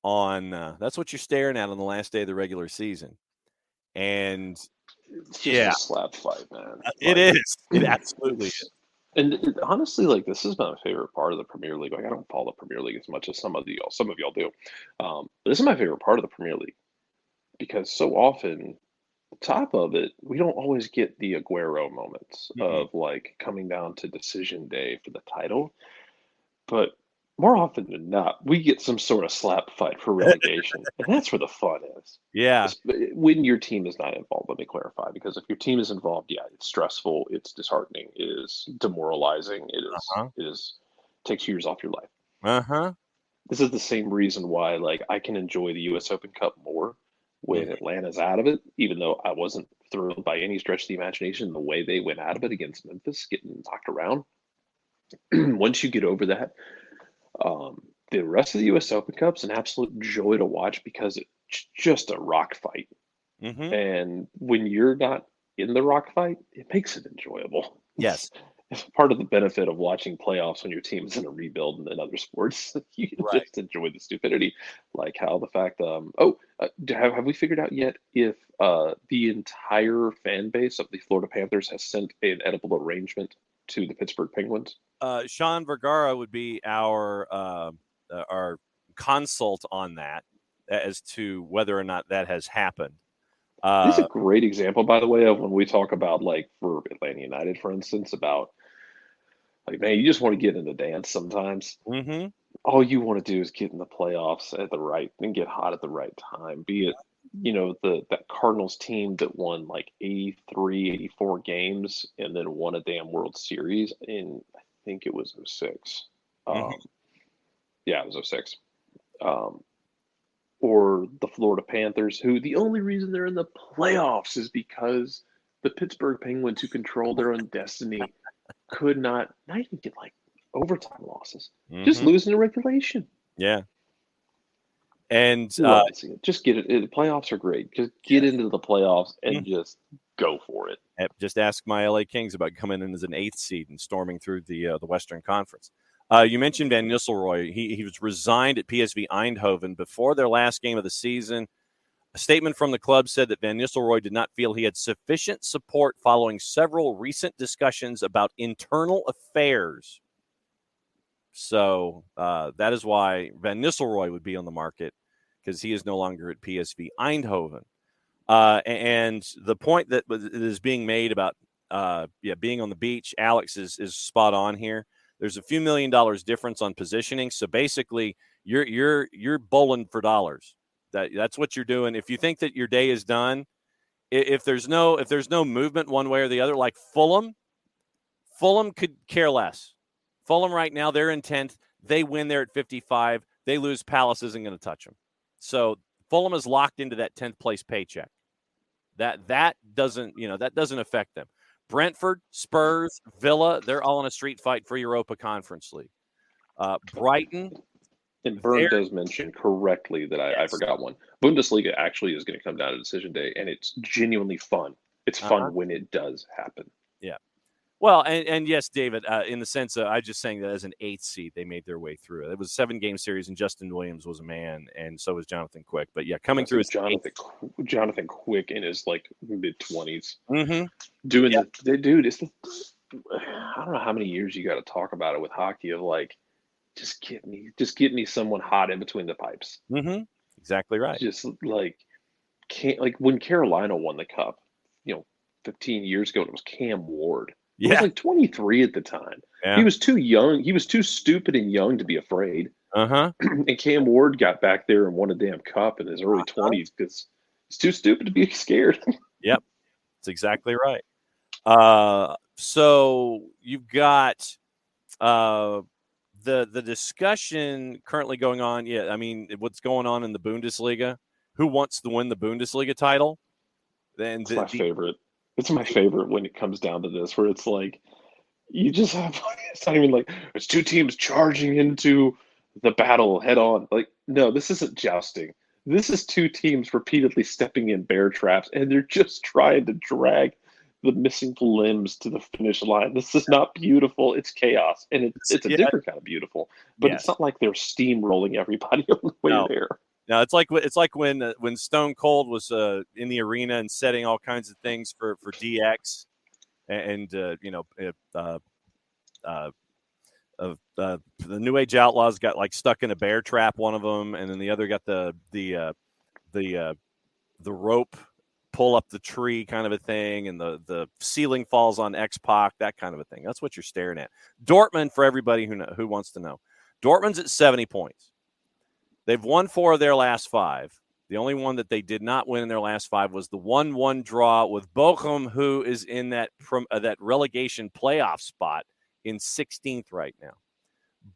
S1: on the last day of the regular season. And
S4: it's just a slap fight, man.
S1: It is. It absolutely is.
S4: And honestly, like, this is my favorite part of the Premier League. Like, I don't follow the Premier League as much as some of y'all do. This is my favorite part of the Premier League because so often, the top of it, we don't always get the Aguero moments of like coming down to decision day for the title, but more often than not, we get some sort of slap fight for relegation, and that's where the fun is.
S1: Yeah.
S4: When your team is not involved, let me clarify, because if your team is involved, yeah, it's stressful, it's disheartening, it is demoralizing, it is takes years off your life. This is the same reason why, like, I can enjoy the U.S. Open Cup more when Atlanta's out of it, even though I wasn't thrilled by any stretch of the imagination the way they went out of it against Memphis, getting knocked around. Once you get over that, the rest of the U.S. Open Cup's an absolute joy to watch because it's just a rock fight. And when you're not in the rock fight, it makes it enjoyable.
S1: Yes.
S4: It's part of the benefit of watching playoffs when your team is in a rebuild and in other sports. You just enjoy the stupidity, like how the fact, have we figured out yet if the entire fan base of the Florida Panthers has sent an edible arrangement to the Pittsburgh Penguins?
S1: Sean Vergara would be our consult on that as to whether or not that has happened.
S4: This is a great example, by the way, of when we talk about, like, for Atlanta United, for instance, about, like, man, you just want to get in the dance sometimes. All you want to do is get in the playoffs and get hot at the right time. Be it, that Cardinals team that won like 83, 84 games and then won a damn World Series in, I think it was 06. Yeah, it was 06. Or the Florida Panthers, who the only reason they're in the playoffs is because the Pittsburgh Penguins, who control their own destiny, could not even get like overtime losses, just losing in regulation.
S1: Yeah. And
S4: just get it. The playoffs are great. Just get into the playoffs and just go for it.
S1: Just ask my LA Kings about coming in as an 8th seed and storming through the Western Conference. You mentioned Van Nistelrooy. He was resigned at PSV Eindhoven before their last game of the season. A statement from the club said that Van Nistelrooy did not feel he had sufficient support following several recent discussions about internal affairs. So that is why Van Nistelrooy would be on the market, because he is no longer at PSV Eindhoven. And the point that is being made about being on the beach, Alex, is spot on here. There's a few $1 million difference on positioning. So basically, you're bowling for dollars. That's what you're doing. If you think that your day is done, if there's no movement one way or the other, like Fulham could care less. Fulham right now, they're in 10th. They win there at 55. They lose. Palace isn't going to touch them. So Fulham is locked into that 10th place paycheck. That doesn't affect them. Brentford, Spurs, Villa, they're all in a street fight for Europa Conference League. Brighton.
S4: And Bern does mention correctly that I forgot one. Bundesliga actually is going to come down to decision day, and it's genuinely fun. It's fun when it does happen.
S1: Yeah. Well, and yes, David, in the sense of, I'm just saying that as an 8th seed, they made their way through. It was a 7-game series, and Justin Williams was a man, and so was Jonathan Quick. But yeah, coming through as
S4: Jonathan Quick in his like mid-20s,
S1: doing
S4: the dude. It's I don't know how many years you got to talk about it with hockey of like, just get me someone hot in between the pipes.
S1: Exactly right.
S4: Just like when Carolina won the cup, 15 years ago, it was Cam Ward. He was like 23 at the time. Yeah. He was too young. He was too stupid and young to be afraid. And Cam Ward got back there and won a damn cup in his early 20s because he's too stupid to be scared.
S1: Yep. That's exactly right. So you've got the discussion currently going on. Yeah, I mean, what's going on in the Bundesliga? Who wants to win the Bundesliga title? Then
S4: my favorite. It's my favorite when it comes down to this, where it's like you just have. It's not even like it's two teams charging into the battle head on. Like, no, this isn't jousting. This is two teams repeatedly stepping in bear traps, and they're just trying to drag the missing limbs to the finish line. This is not beautiful. It's chaos, and it's a different kind of beautiful. But it's not like they're steamrolling everybody on the way there.
S1: No, it's like when Stone Cold was in the arena and setting all kinds of things for DX, and the New Age Outlaws got like stuck in a bear trap, one of them, and then the other got the rope pull up the tree kind of a thing, and the ceiling falls on X-Pac, that kind of a thing. That's what you're staring at. Dortmund, for everybody who wants to know, Dortmund's at 70 points. They've won 4 of their last 5. The only one that they did not win in their last 5 was the 1-1 draw with Bochum, who is in that relegation playoff spot in 16th right now.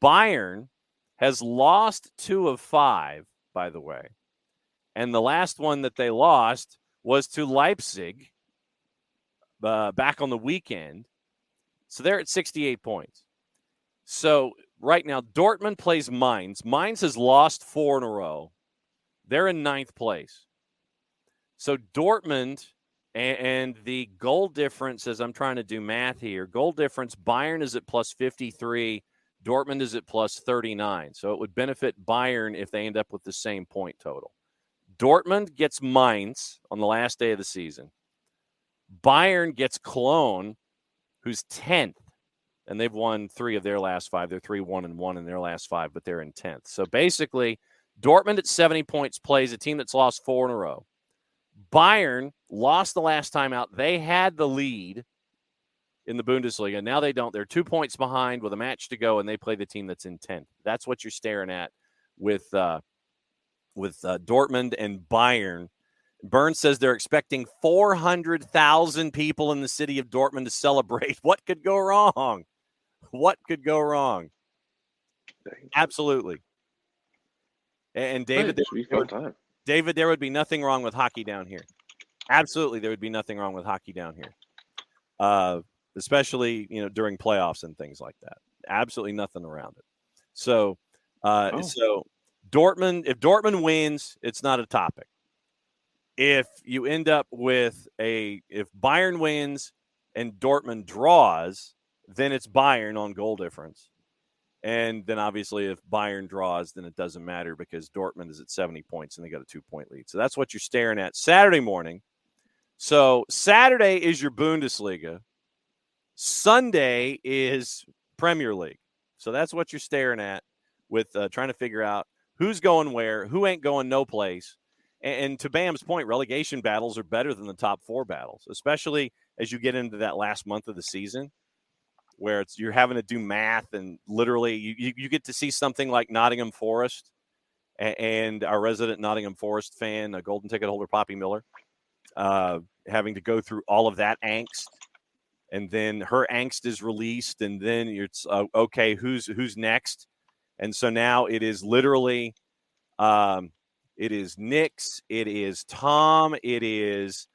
S1: Bayern has lost 2 of 5, by the way. And the last one that they lost was to Leipzig back on the weekend. So they're at 68 points. So right now, Dortmund plays Mainz. Mainz has lost 4 in a row. They're in 9th place. So Dortmund and the goal difference, as I'm trying to do math here, goal difference, Bayern is at plus 53. Dortmund is at plus 39. So it would benefit Bayern if they end up with the same point total. Dortmund gets Mainz on the last day of the season. Bayern gets Cologne, who's 10th. And they've won 3 of their last 5. They're 3-1-1 in their last 5, but they're in 10th. So basically, Dortmund at 70 points plays a team that's lost 4 in a row. Bayern lost the last time out. They had the lead in the Bundesliga. Now they don't. They're 2 points behind with a match to go, and they play the team that's in 10th. That's what you're staring at with Dortmund and Bayern. Burns says they're expecting 400,000 people in the city of Dortmund to celebrate. What could go wrong? What could go wrong? Absolutely. And David, there would be nothing wrong with hockey down here. Absolutely, there would be nothing wrong with hockey down here, especially during playoffs and things like that. Absolutely nothing around it. So, so Dortmund. If Dortmund wins, it's not a topic. If you end up with if Bayern wins and Dortmund draws, then it's Bayern on goal difference. And then obviously if Bayern draws, then it doesn't matter because Dortmund is at 70 points and they got a 2-point lead. So that's what you're staring at Saturday morning. So Saturday is your Bundesliga. Sunday is Premier League. So that's what you're staring at with trying to figure out who's going where, who ain't going no place. And to Bam's point, relegation battles are better than the top 4 battles, especially as you get into that last month of the season where you're having to do math and literally you get to see something like Nottingham Forest and our resident Nottingham Forest fan, a golden ticket holder, Poppy Miller, having to go through all of that angst. And then her angst is released and then it's okay, who's next? And so now it is literally It is Nix. It is Tom. It is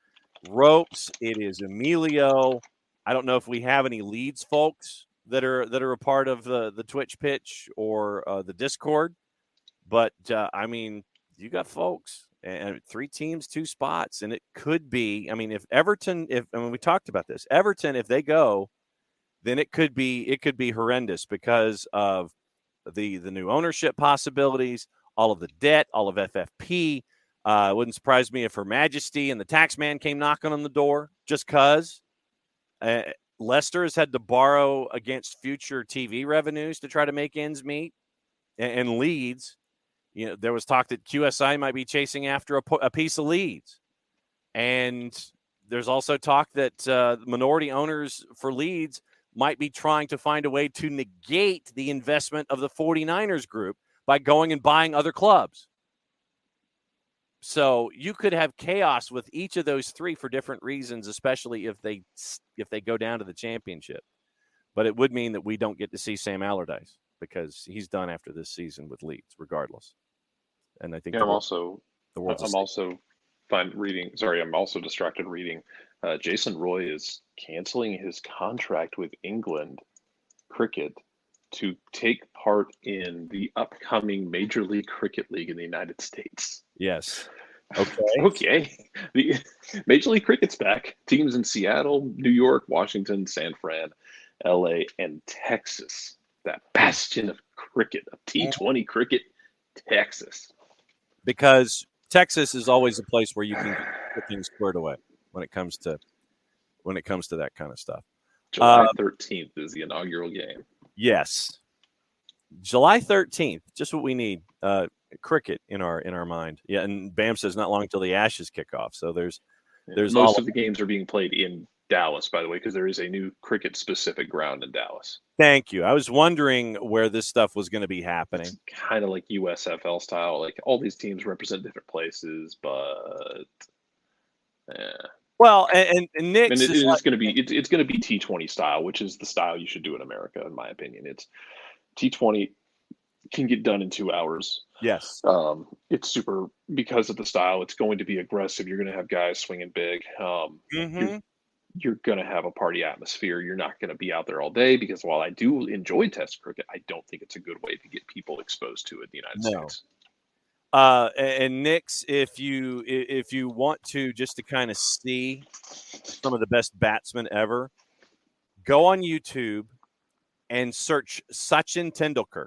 S1: Ropes. It is Emilio. I don't know if we have any Leeds folks that are a part of the Twitch pitch or the Discord, but I mean, you got folks and 3 teams, 2 spots, and it could be. I mean, if Everton, we talked about this, Everton, if they go, then it could be horrendous because of the new ownership possibilities, all of the debt, all of FFP. It wouldn't surprise me if Her Majesty and the tax man came knocking on the door just because. Leicester has had to borrow against future TV revenues to try to make ends meet. And Leeds, there was talk that QSI might be chasing after a piece of Leeds. And there's also talk that minority owners for Leeds might be trying to find a way to negate the investment of the 49ers group by going and buying other clubs. So you could have chaos with each of those 3 for different reasons, especially if they go down to the championship. But it would mean that we don't get to see Sam Allardyce because he's done after this season with Leeds, regardless. And I think
S4: I'm also distracted reading. Jason Roy is canceling his contract with England Cricket to take part in the upcoming Major League Cricket League in the United States.
S1: Yes. Okay.
S4: Okay. The Major League Cricket's back. Teams in Seattle, New York, Washington, San Fran, LA, and Texas. That bastion of cricket, of T20 cricket, Texas.
S1: Because Texas is always a place where you can get things squared away when it comes to that kind of stuff.
S4: July 13th is the inaugural game.
S1: Yes. July 13th, just what we need. Cricket in our mind. Yeah, and Bam says not long until the Ashes kick off. So there's
S4: most of the games are being played in Dallas, by the way, because there is a new cricket specific ground in Dallas.
S1: Thank you. I was wondering where this stuff was going to be happening.
S4: It's kind of like USFL style. Like all these teams represent different places, but
S1: well, and Nick's
S4: it's going to be T20 style, which is the style you should do in America, in my opinion. It's T20 can get done in 2 hours.
S1: Yes.
S4: It's super because of the style. It's going to be aggressive. You're going to have guys swinging big. You're going to have a party atmosphere. You're not going to be out there all day because while I do enjoy Test cricket, I don't think it's a good way to get people exposed to it in the United States.
S1: And Nick's, if you want to just to kind of see some of the best batsmen ever, go on YouTube and search Sachin Tendulkar.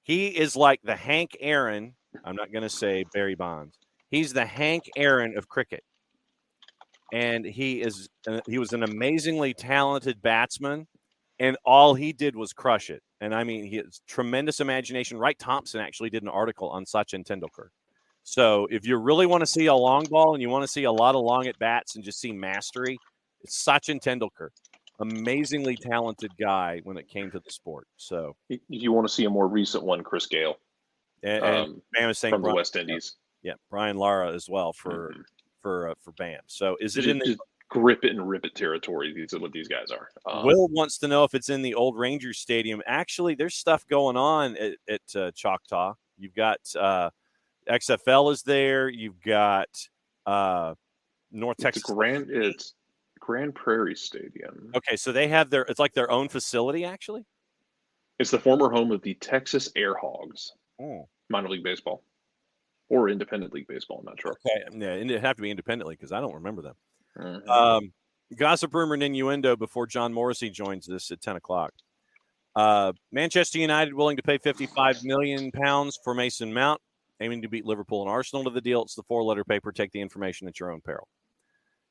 S1: He is like the Hank Aaron. I'm not going to say Barry Bonds. He's the Hank Aaron of cricket. And he was an amazingly talented batsman, and all he did was crush it. And I mean, he has tremendous imagination. Wright Thompson actually did an article on Sachin Tendulkar. So if you really want to see a long ball and you want to see a lot of long at bats and just see mastery, it's Sachin Tendulkar. Amazingly talented guy when it came to the sport. So
S4: if you want to see a more recent one, Chris Gale,
S1: and Bam is saying
S4: from the West Indies.
S1: Yeah, Brian Lara as well for Bam. So is it in the
S4: grip it and rip it territory? These are what these guys are.
S1: Will wants to know if it's in the old Rangers Stadium. Actually, there's stuff going on at Choctaw. You've got XFL is there. You've got North Texas.
S4: It's Grand Prairie Stadium.
S1: Okay, so they have it's like their own facility, actually?
S4: It's the former home of the Texas Air Hogs. Minor League Baseball. Or Independent League Baseball, I'm not sure.
S1: Okay, yeah, it'd have to be independently because I don't remember them. Gossip, rumor, and innuendo before John Morrissey joins us at 10 o'clock. Manchester United willing to pay £55 million for Mason Mount, aiming to beat Liverpool and Arsenal to the deal. It's the 4-letter paper. Take the information at your own peril.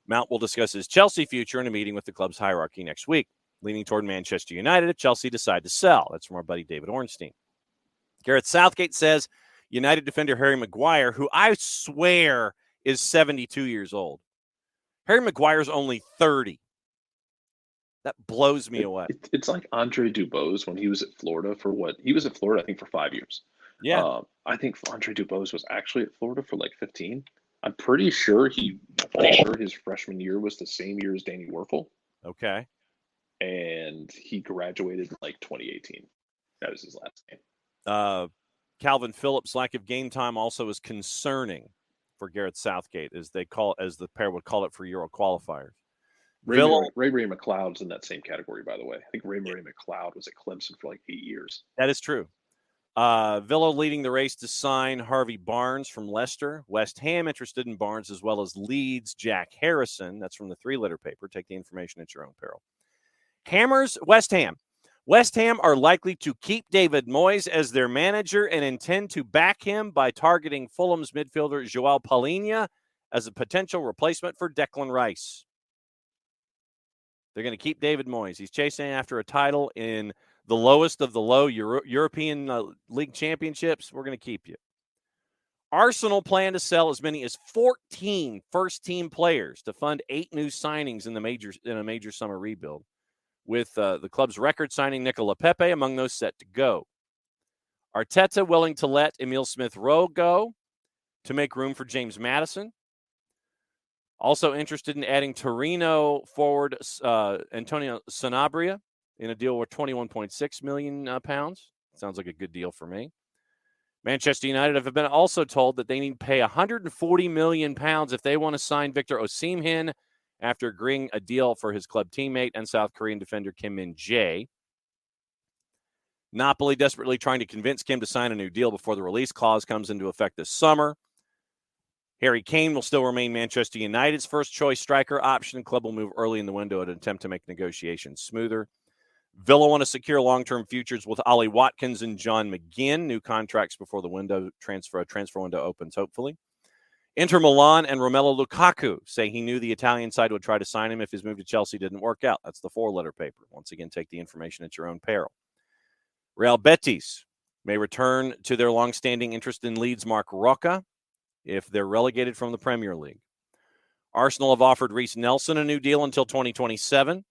S1: Mount will discuss his Chelsea future in a meeting with the club's hierarchy next week, leaning toward Manchester United if Chelsea decide to sell. That's from our buddy David Ornstein. Gareth Southgate says United defender Harry Maguire, who I swear is 72 years old. Harry Maguire's only 30. That blows me away.
S4: It's like Andre Dubose when he was at Florida he was at Florida, I think, for 5 years.
S1: Yeah.
S4: I think Andre Dubose was actually at Florida for like 15. I'm pretty sure his freshman year was the same year as Danny Werfel.
S1: Okay.
S4: And he graduated in like 2018. That was his last name.
S1: Calvin Phillips' lack of game time also is concerning for Garrett Southgate, as the pair would call it for Euro qualifiers.
S4: Ray McLeod's in that same category, by the way. I think Ray McLeod was at Clemson for like 8 years.
S1: That is true. Villa leading the race to sign Harvey Barnes from Leicester. West Ham interested in Barnes, as well as Leeds' Jack Harrison. That's from the 3-letter paper. Take the information at your own peril. Hammers, West Ham. West Ham are likely to keep David Moyes as their manager and intend to back him by targeting Fulham's midfielder João Palhinha as a potential replacement for Declan Rice. They're going to keep David Moyes. He's chasing after a title in the lowest of the low European League championships. We're going to keep you. Arsenal plan to sell as many as 14 first-team players to fund 8 new signings in a major summer rebuild, with the club's record signing Nicola Pepe among those set to go. Arteta willing to let Emile Smith-Rowe go to make room for James Maddison. Also interested in adding Torino forward Antonio Sanabria in a deal worth £21.6 million. Sounds like a good deal for me. Manchester United have been also told that they need to pay £140 million if they want to sign Victor Osimhen after agreeing a deal for his club teammate and South Korean defender Kim Min-jae. Napoli desperately trying to convince Kim to sign a new deal before the release clause comes into effect this summer. Harry Kane will still remain Manchester United's first-choice striker option. The club will move early in the window in an attempt to make negotiations smoother. Villa want to secure long-term futures with Ollie Watkins and John McGinn. New contracts before the transfer window opens, hopefully. Inter Milan and Romelu Lukaku say he knew the Italian side would try to sign him if his move to Chelsea didn't work out. That's the 4-letter paper. Once again, take the information at your own peril. Real Betis may return to their long-standing interest in Leeds' Mark Roca if they're relegated from the Premier League. Arsenal have offered Reece Nelson a new deal until 2027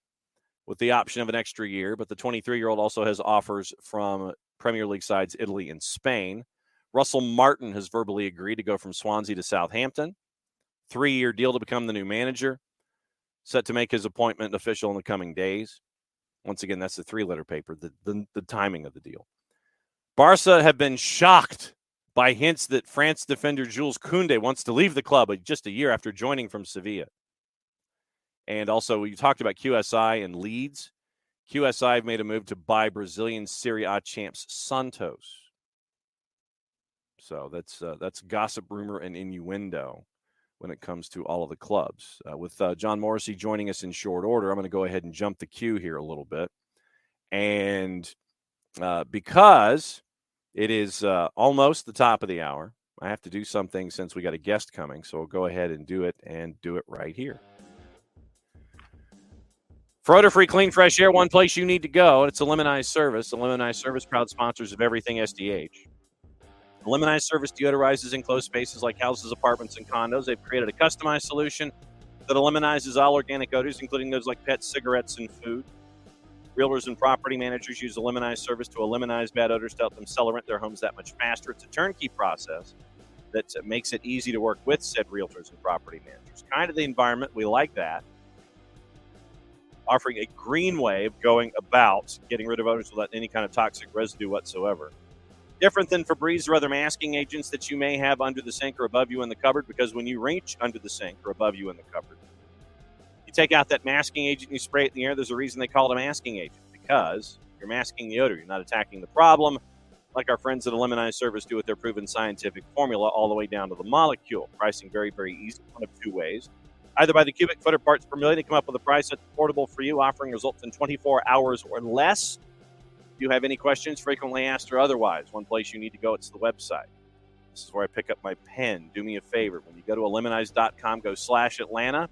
S1: with the option of an extra year, but the 23-year-old also has offers from Premier League sides Italy and Spain. Russell Martin has verbally agreed to go from Swansea to Southampton. 3-year deal to become the new manager. Set to make his appointment official in the coming days. Once again, that's the 3-letter paper, the timing of the deal. Barca have been shocked by hints that France defender Jules Koundé wants to leave the club just a year after joining from Sevilla. And also, you talked about QSI and Leeds. QSI have made a move to buy Brazilian Serie A champs Santos. So that's gossip, rumor, and innuendo when it comes to all of the clubs. With John Morrissey joining us in short order, I'm going to go ahead and jump the queue here a little bit. And because it is almost the top of the hour, I have to do something since we got a guest coming. So we'll go ahead and do it right here. For odor-free, clean, fresh air, one place you need to go. It's a Lemonize Service. The Lemonize Service, proud sponsors of everything SDH. The Lemonize Service deodorizes enclosed spaces like houses, apartments, and condos. They've created a customized solution that eliminizes all organic odors, including those like pets, cigarettes, and food. Realtors and property managers use the Lemonize Service to eliminate bad odors to help them sell or rent their homes that much faster. It's a turnkey process that makes it easy to work with said realtors and property managers. Kind of the environment, we like that. Offering a green way of going about getting rid of odors without any kind of toxic residue whatsoever. Different than Febreze or other masking agents that you may have under the sink or above you in the cupboard, because when you reach under the sink or above you in the cupboard, you take out that masking agent and you spray it in the air. There's a reason they call it a masking agent, because you're masking the odor. You're not attacking the problem like our friends at the Lemonize Service do with their proven scientific formula all the way down to the molecule. Pricing very, very easy, one of 2 ways. Either by the cubic foot or parts per million to come up with a price that's affordable for you, offering results in 24 hours or less. If you have any questions, frequently asked or otherwise, one place you need to go, it's the website. This is where I pick up my pen. Do me a favor. When you go to Lemonize.com, go /Atlanta,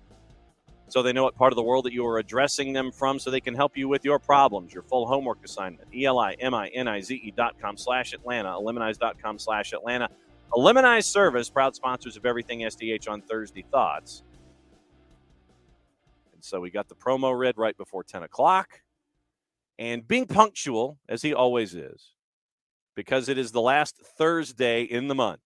S1: so they know what part of the world that you are addressing them from, so they can help you with your problems, your full homework assignment. ELIMINIZE.com /Atlanta, Lemonize.com /Atlanta. A Lemonize Service, proud sponsors of everything SDH on Thursday Thoughts. So we got the promo read right before 10 o'clock. And being punctual, as he always is, because it is the last Thursday in the month,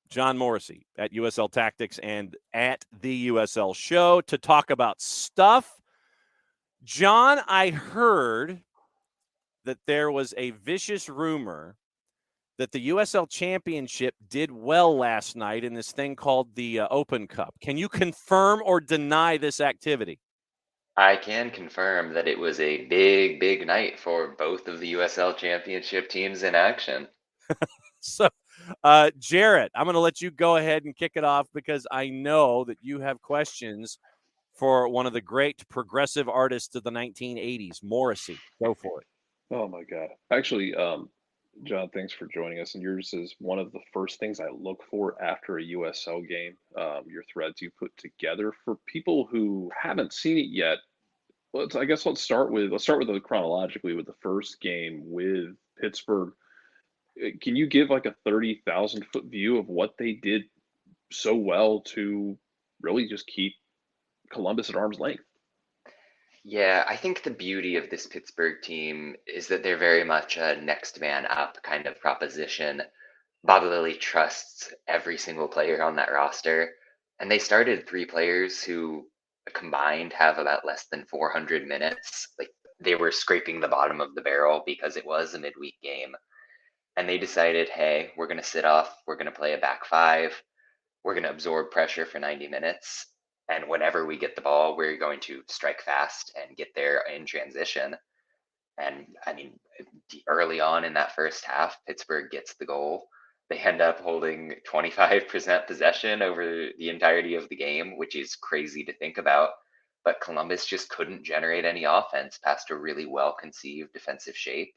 S1: John Morrissey at USL Tactics and at the USL Show to talk about stuff. John, I heard that there was a vicious rumor that the USL Championship did well last night in this thing called the Open Cup. Can you confirm or deny this activity?
S5: I can confirm that it was a big, big night for both of the USL Championship teams in action.
S1: So, Jarrett, I'm going to let you go ahead and kick it off because I know that you have questions for one of the great progressive artists of the 1980s, Morrissey. Go for it.
S4: Oh my God. Actually, John, thanks for joining us. And yours is one of the first things I look for after a USL game. Your threads you put together for people who haven't seen it yet. Let's start with chronologically with the first game with Pittsburgh. Can you give like a 30,000-foot view of what they did so well to really just keep Columbus at arm's length?
S5: Yeah, I think the beauty of this Pittsburgh team is that they're very much a next man up kind of proposition. Bob Lilly trusts every single player on that roster, and they started three players who combined have about less than 400 minutes. Like they were scraping the bottom of the barrel because it was a midweek game. And they decided, hey, we're going to sit off, we're going to play a back five, we're going to absorb pressure for 90 minutes. And whenever we get the ball, we're going to strike fast and get there in transition. And I mean, early on in that first half, Pittsburgh gets the goal. They end up holding 25% possession over the entirety of the game, which is crazy to think about. But Columbus just couldn't generate any offense past a really well conceived defensive shape.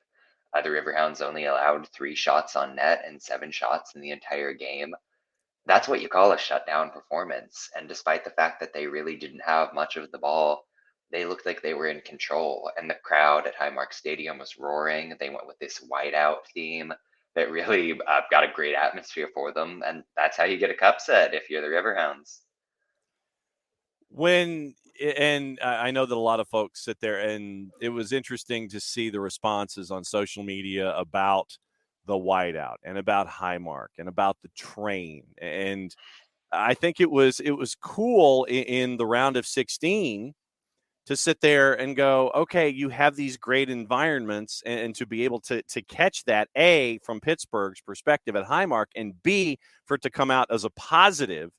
S5: The Riverhounds only allowed 3 shots on net and 7 shots in the entire game. That's what you call a shutdown performance. And despite the fact that they really didn't have much of the ball, they looked like they were in control. And the crowd at Highmark Stadium was roaring. They went with this whiteout theme that really got a great atmosphere for them. And that's how you get a cup set if you're the Riverhounds.
S1: And I know that a lot of folks sit there, and it was interesting to see the responses on social media about the whiteout and about Highmark and about the train. And I think it was cool in the round of 16 to sit there and go, okay, you have these great environments, and to be able to catch that, A, from Pittsburgh's perspective at Highmark, and B, for it to come out as a positive.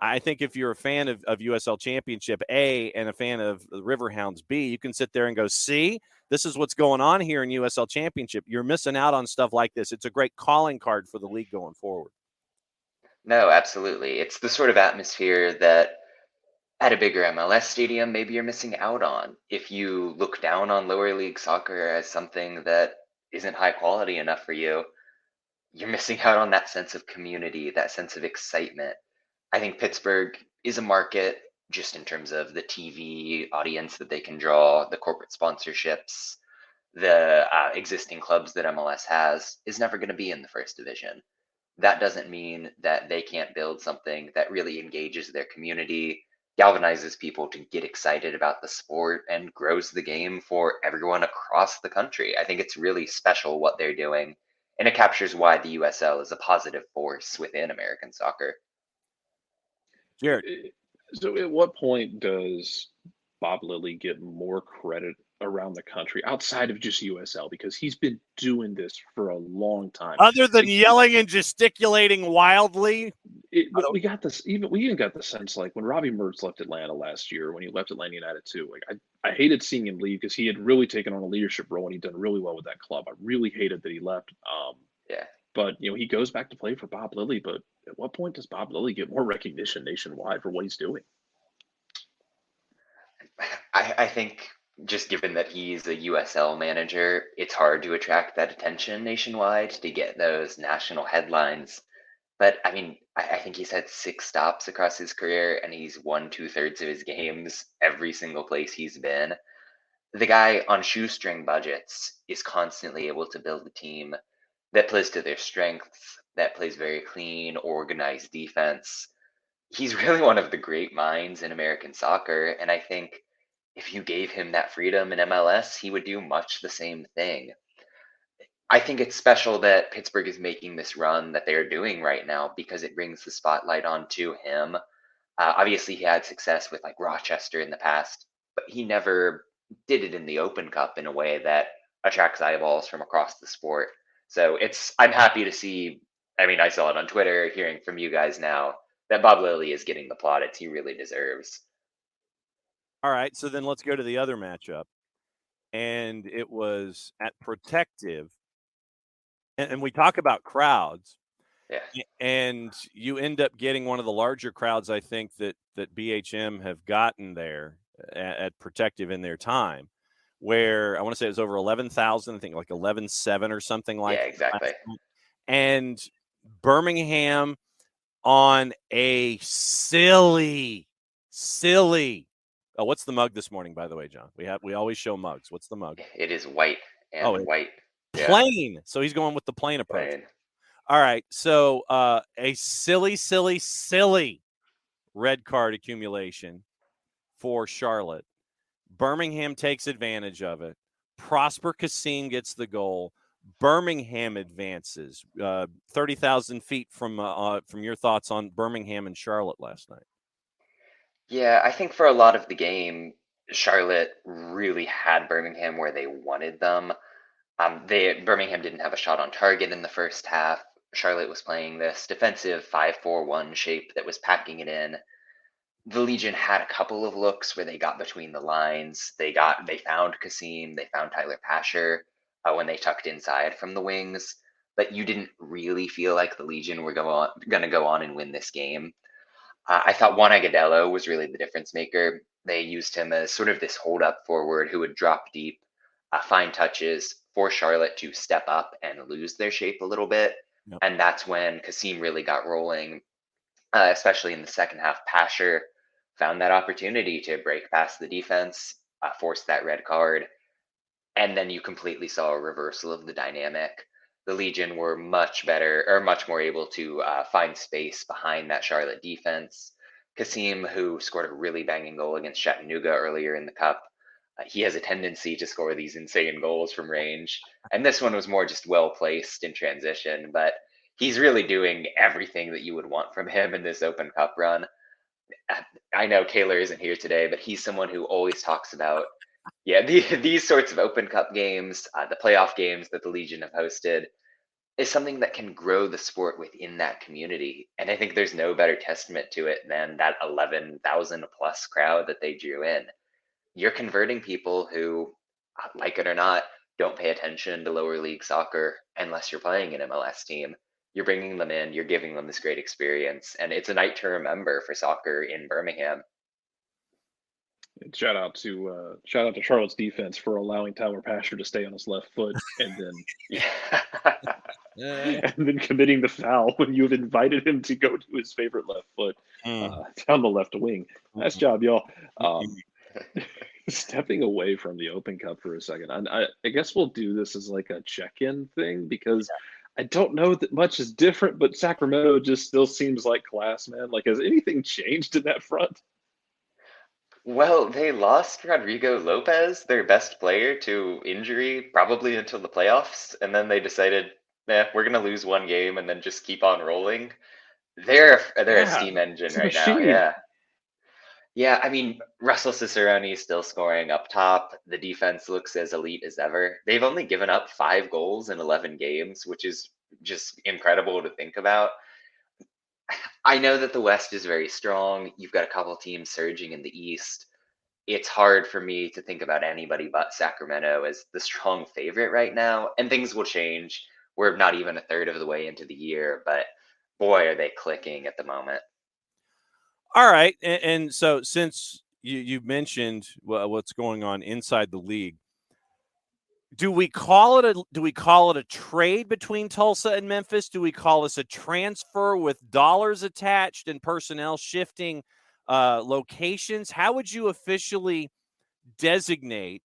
S1: I think if you're a fan of USL Championship A and a fan of the Riverhounds B, you can sit there and go, see, this is what's going on here in USL Championship. You're missing out on stuff like this. It's a great calling card for the league going forward.
S5: No, absolutely. It's the sort of atmosphere that at a bigger MLS stadium, maybe you're missing out on. If you look down on lower league soccer as something that isn't high quality enough for you, you're missing out on that sense of community, that sense of excitement. I think Pittsburgh is a market just in terms of the TV audience that they can draw, the corporate sponsorships, the existing clubs that MLS has, is never going to be in the first division. That doesn't mean that they can't build something that really engages their community, galvanizes people to get excited about the sport, and grows the game for everyone across the country. I think it's really special what they're doing, and it captures why the USL is a positive force within American soccer.
S1: Jarrett.
S4: So at what point does Bob Lilly get more credit around the country outside of just USL? Because he's been doing this for a long time.
S1: Other than yelling and gesticulating wildly?
S4: We even got the sense, like when Robbie Mertz left Atlanta last year, when he left Atlanta United too, like I hated seeing him leave because he had really taken on a leadership role and he'd done really well with that club. I really hated that he left.
S5: Yeah.
S4: But he goes back to play for Bob Lilly. But at what point does Bob Lilly get more recognition nationwide for what he's doing?
S5: I think just given that he's a USL manager, it's hard to attract that attention nationwide to get those national headlines. But I mean, I think he's had 6 stops across his career, and he's won 2/3 of his games every single place he's been. The guy on shoestring budgets is constantly able to build a team that plays to their strengths, that plays very clean, organized defense. He's really one of the great minds in American soccer, and I think if you gave him that freedom in MLS, he would do much the same thing. I think it's special that Pittsburgh is making this run that they're doing right now because it brings the spotlight onto him. Obviously, he had success with like Rochester in the past, but he never did it in the Open Cup in a way that attracts eyeballs from across the sport. So I'm happy to see. I mean, I saw it on Twitter, hearing from you guys now that Bob Lilly is getting the plaudits he really deserves.
S1: All right, so then let's go to the other matchup. And it was at Protective. And we talk about crowds.
S5: Yeah.
S1: And you end up getting one of the larger crowds, I think, that BHM have gotten there at Protective in their time, where I want to say it was over 11,000, I think like 11,700 or something like that.
S5: Yeah, exactly.
S1: And Birmingham on a silly. Oh, what's the mug this morning, by the way, John? We always show mugs. What's the mug?
S5: It is white and white.
S1: Plain. Yeah. So he's going with the plain approach.
S5: Plain.
S1: All right. So a silly red card accumulation for Charlotte. Birmingham takes advantage of it. Prosper Kasim gets the goal. Birmingham advances 30,000 feet from your thoughts on Birmingham and Charlotte last night.
S5: Yeah, I think for a lot of the game, Charlotte really had Birmingham where they wanted them. Birmingham didn't have a shot on target in the first half. Charlotte was playing this defensive 5-4-1 shape that was packing it in. The Legion had a couple of looks where they got between the lines. They found Kasim, they found Tyler Pasher when they tucked inside from the wings, but you didn't really feel like the Legion were going to go on and win this game. I thought Juan Agudelo was really the difference maker. They used him as sort of this hold up forward who would drop deep, find touches, force Charlotte to step up and lose their shape a little bit. Yep. And that's when Kasim really got rolling, especially in the second half. Pasher found that opportunity to break past the defense, force that red card, and then you completely saw a reversal of the dynamic. The Legion were much more able to find space behind that Charlotte defense. Kasim, who scored a really banging goal against Chattanooga earlier in the Cup, he has a tendency to score these insane goals from range. And this one was more just well-placed in transition, but he's really doing everything that you would want from him in this Open Cup run. I know Kaylor isn't here today, but he's someone who always talks about, these sorts of Open Cup games, the playoff games that the Legion have hosted, is something that can grow the sport within that community. And I think there's no better testament to it than that 11,000 plus crowd that they drew in. You're converting people who, like it or not, don't pay attention to lower league soccer unless you're playing an MLS team. You're bringing them in, you're giving them this great experience, and it's a night to remember for soccer in Birmingham.
S4: And shout out to Charlotte's defense for allowing Tyler Pasher to stay on his left foot and then and then committing the foul when you've invited him to go to his favorite left foot down the left wing. Nice job, y'all. Stepping away from the Open Cup for a second, I guess we'll do this as like a check-in thing because I don't know that much is different, but Sacramento just still seems like class, man. Like, has anything changed in that front?
S5: Well, they lost Rodrigo Lopez, their best player, to injury probably until the playoffs, and then they decided, we're going to lose one game and then just keep on rolling. They're a steam engine right now, Yeah, I mean, Russell Cicerone is still scoring up top. The defense looks as elite as ever. They've only given up 5 goals in 11 games, which is just incredible to think about. I know that the West is very strong. You've got a couple teams surging in the East. It's hard for me to think about anybody but Sacramento as the strong favorite right now, and things will change. We're not even a third of the way into the year, but boy, are they clicking at the moment.
S1: All right, and so since you've mentioned what's going on inside the league, do we call it a trade between Tulsa and Memphis? Do we call this a transfer with dollars attached and personnel shifting locations? How would you officially designate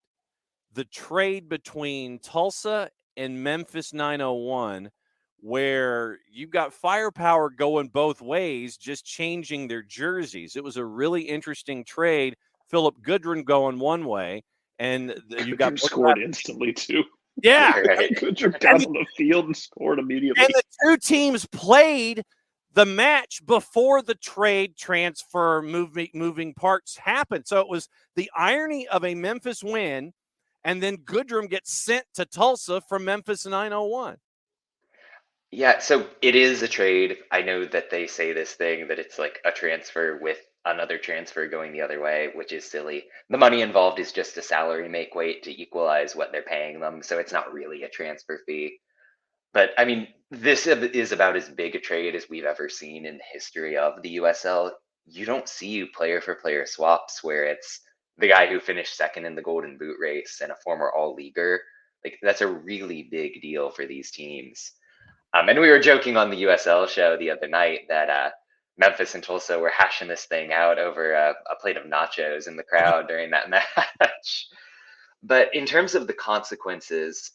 S1: the trade between Tulsa and Memphis 901? Where you've got firepower going both ways, just changing their jerseys. It was a really interesting trade. Philip Goodrin going one way, and you got
S4: scored instantly too.
S1: Yeah,
S4: Goodrin down on the field and scored immediately.
S1: And the two teams played the match before the trade transfer moving parts happened. So it was the irony of a Memphis win, and then Goodrin gets sent to Tulsa from Memphis 901.
S5: Yeah, so it is a trade. I know that they say this thing that it's like a transfer with another transfer going the other way, which is silly. The money involved is just a salary make weight to equalize what they're paying them, so it's not really a transfer fee. But I mean, this is about as big a trade as we've ever seen in the history of the USL. You don't see player for player swaps where it's the guy who finished second in the Golden Boot race and a former all leaguer. Like, that's a really big deal for these teams. And we were joking on the USL show the other night that Memphis and Tulsa were hashing this thing out over a plate of nachos in the crowd during that match. But in terms of the consequences,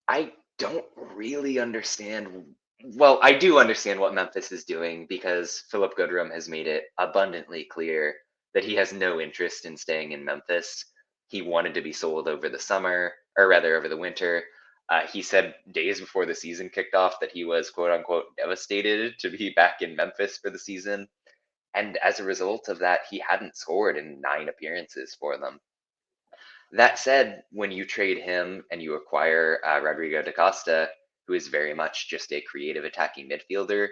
S5: I don't really understand. Well, I do understand what Memphis is doing because Philip Goodrum has made it abundantly clear that he has no interest in staying in Memphis. He wanted to be sold over the summer, or rather over the winter. He said days before the season kicked off that he was quote unquote devastated to be back in Memphis for the season. And as a result of that, he hadn't scored in 9 appearances for them. That said, when you trade him and you acquire Rodrigo da Costa, who is very much just a creative attacking midfielder,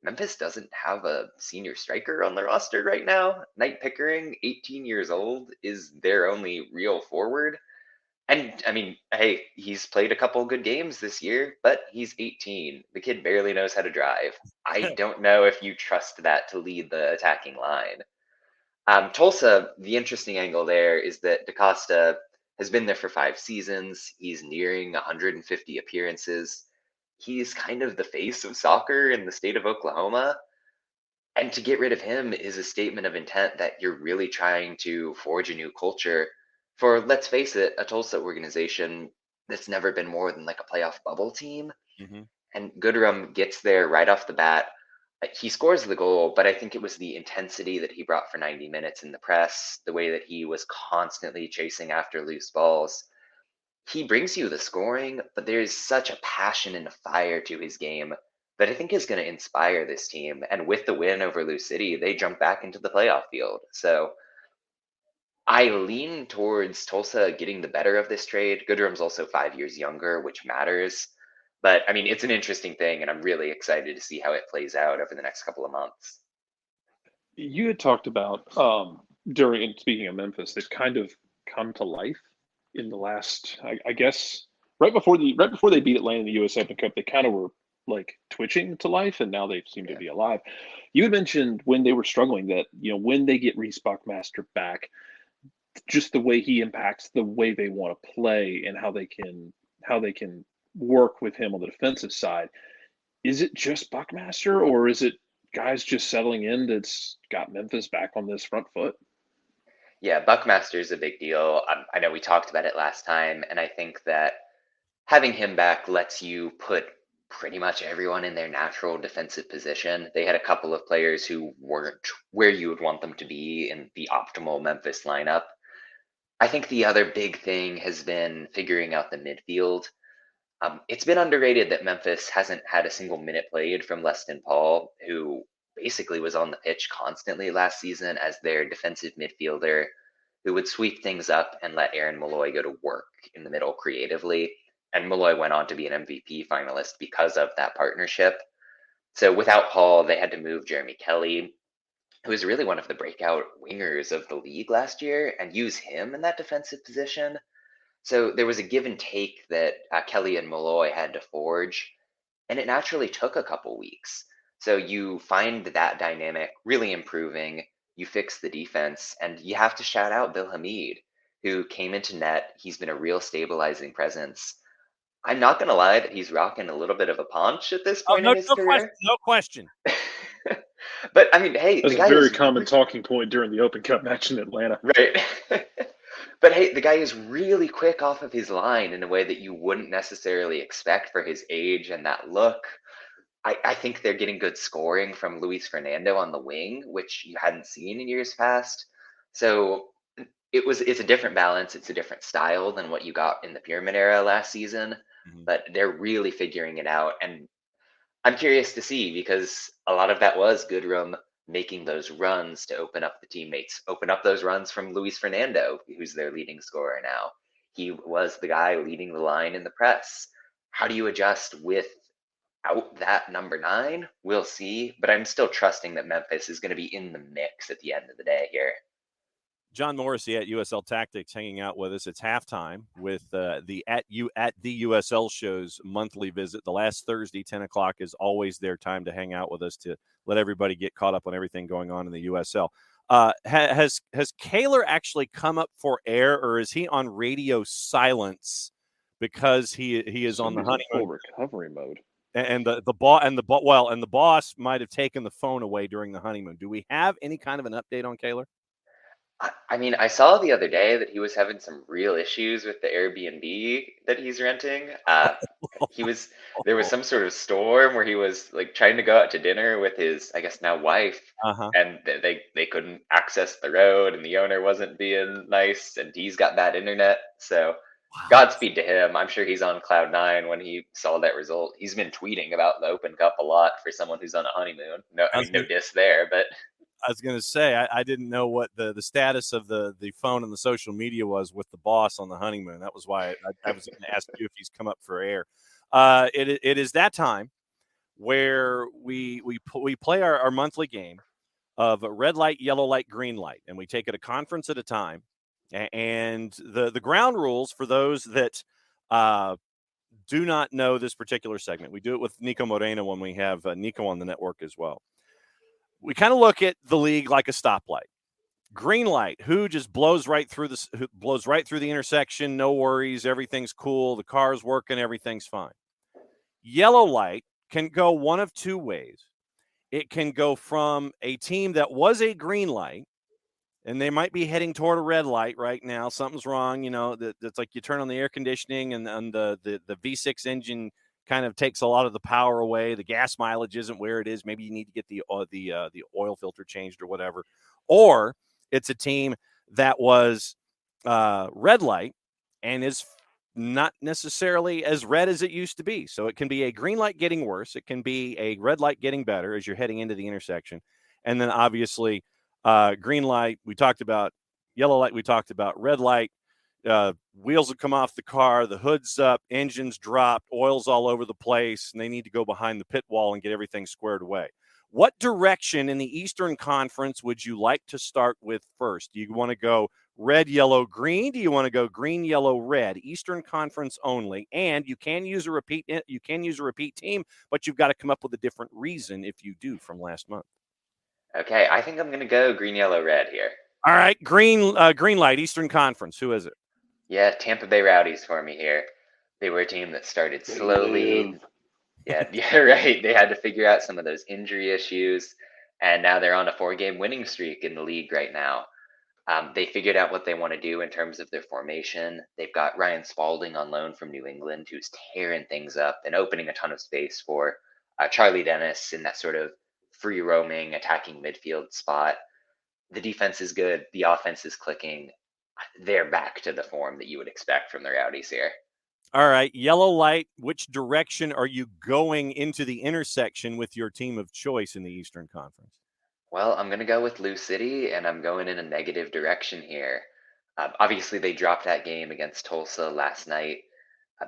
S5: Memphis doesn't have a senior striker on the roster right now. Knight Pickering, 18 years old, is their only real forward. And I mean, hey, he's played a couple good games this year, but he's 18. The kid barely knows how to drive. I don't know if you trust that to lead the attacking line. Tulsa, the interesting angle there is that DaCosta has been there for 5 seasons. He's nearing 150 appearances. He's kind of the face of soccer in the state of Oklahoma. And to get rid of him is a statement of intent that you're really trying to forge a new culture for, let's face it, a Tulsa organization that's never been more than like a playoff bubble team.
S1: Mm-hmm.
S5: And Goodrum gets there right off the bat. He scores the goal, but I think it was the intensity that he brought for 90 minutes in the press, the way that he was constantly chasing after loose balls. He brings you the scoring, but there's such a passion and a fire to his game that I think is going to inspire this team. And with the win over Lou City, they jump back into the playoff field. So I lean towards Tulsa getting the better of this trade. Goodrum's also 5 years younger, which matters. But I mean, it's an interesting thing, and I'm really excited to see how it plays out over the next couple of months.
S4: You had talked about during speaking of Memphis, they've kind of come to life in the last, I guess, right before they beat Atlanta in the U.S. Open Cup, they kind of were like twitching to life, and now they seem to be alive. You had mentioned when they were struggling that when they get Reese Buckmaster back, just the way he impacts the way they want to play and how they can work with him on the defensive side. Is it just Buckmaster, or is it guys just settling in that's got Memphis back on this front foot?
S5: Yeah, Buckmaster is a big deal. I know we talked about it last time, and I think that having him back lets you put pretty much everyone in their natural defensive position. They had a couple of players who weren't where you would want them to be in the optimal Memphis lineup. I think the other big thing has been figuring out the midfield. It's been underrated that Memphis hasn't had a single minute played from Leston Paul, who basically was on the pitch constantly last season as their defensive midfielder who would sweep things up and let Aaron Malloy go to work in the middle creatively. And Malloy went on to be an MVP finalist because of that partnership. So without Paul, they had to move Jeremy Kelly, who was really one of the breakout wingers of the league last year, and use him in that defensive position. So there was a give and take that Kelly and Malloy had to forge, and it naturally took a couple weeks. So you find that dynamic really improving. You fix the defense, and you have to shout out Bill Hamid, who came into net. He's been a real stabilizing presence. I'm not going to lie that he's rocking a little bit of a paunch at this point in his career.
S1: No question.
S5: But I mean, hey,
S4: That's
S5: the
S4: a
S5: guy
S4: very
S5: is
S4: common talking point during the Open Cup match in Atlanta.
S5: right. But hey, the guy is really quick off of his line in a way that you wouldn't necessarily expect for his age and that look. I think they're getting good scoring from Luis Fernando on the wing, which you hadn't seen in years past. So it's a different balance. It's a different style than what you got in the Pyramid era last season.
S1: Mm-hmm.
S5: But they're really figuring it out. And I'm curious to see because a lot of that was Goodrum making those runs to open up the teammates, open up those runs from Luis Fernando, who's their leading scorer now. He was the guy leading the line in the press. How do you adjust with out that number 9. We'll see, but I'm still trusting that Memphis is going to be in the mix at the end of the day here.
S1: John Morrissey at USL Tactics hanging out with us. It's halftime with the at the USL Show's monthly visit. The last Thursday, 10 o'clock, is always their time to hang out with us to let everybody get caught up on everything going on in the USL. Has Kaler actually come up for air, or is he on radio silence because he is on the honeymoon?
S4: Full recovery mode.
S1: And the boss might have taken the phone away during the honeymoon. Do we have any kind of an update on Kaler?
S5: I mean, I saw the other day that he was having some real issues with the Airbnb that he's renting. There was some sort of storm where he was like trying to go out to dinner with his, I guess now wife, and they couldn't access the road, and the owner wasn't being nice, and he's got bad internet. So Godspeed to him. I'm sure he's on cloud 9 when he saw that result. He's been tweeting about the Open Cup a lot for someone who's on a honeymoon. No, I mean, no diss there, but
S1: I was going to say, I didn't know what the status of the phone and the social media was with the boss on the honeymoon. That was why I was going to ask you if he's come up for air. It is that time where we play our monthly game of red light, yellow light, green light, and we take it a conference at a time. And the ground rules for those that do not know this particular segment, we do it with Nico Moreno when we have Nico on the network as well. We kind of look at the league like a stoplight. Green light, who just blows right through the intersection, no worries, everything's cool, the car's working, everything's fine. Yellow light can go one of two ways. It can go from a team that was a green light, and they might be heading toward a red light right now. Something's wrong, that's like you turn on the air conditioning and the V6 engine kind of takes a lot of the power away. The gas mileage isn't where it is. Maybe you need to get the oil filter changed or whatever. Or it's a team that was red light and is not necessarily as red as it used to be. So it can be a green light getting worse. It can be a red light getting better as you're heading into the intersection. And then obviously green light, we talked about. Yellow light, we talked about. Red light, wheels will come off the car, the hood's up, engine's dropped, oil's all over the place, and they need to go behind the pit wall and get everything squared away. What direction in the Eastern Conference would you like to start with first? Do you want to go red, yellow, green? Do you want to go green, yellow, red? Eastern Conference only. And you can use a repeat team, but you've got to come up with a different reason if you do from last month.
S5: Okay, I think I'm going to go green, yellow, red here.
S1: All right, green light, Eastern Conference. Who is it?
S5: Yeah, Tampa Bay Rowdies for me here. They were a team that started slowly. Yeah, right. They had to figure out some of those injury issues, and now they're on a 4-game winning streak in the league right now. They figured out what they want to do in terms of their formation. They've got Ryan Spalding on loan from New England, who's tearing things up and opening a ton of space for Charlie Dennis in that sort of free roaming, attacking midfield spot. The defense is good. The offense is clicking. They're back to the form that you would expect from the Rowdies here.
S1: All right, yellow light, which direction are you going into the intersection with your team of choice in the Eastern Conference?
S5: Well, I'm going to go with Lou City, and I'm going in a negative direction here. Obviously, they dropped that game against Tulsa last night.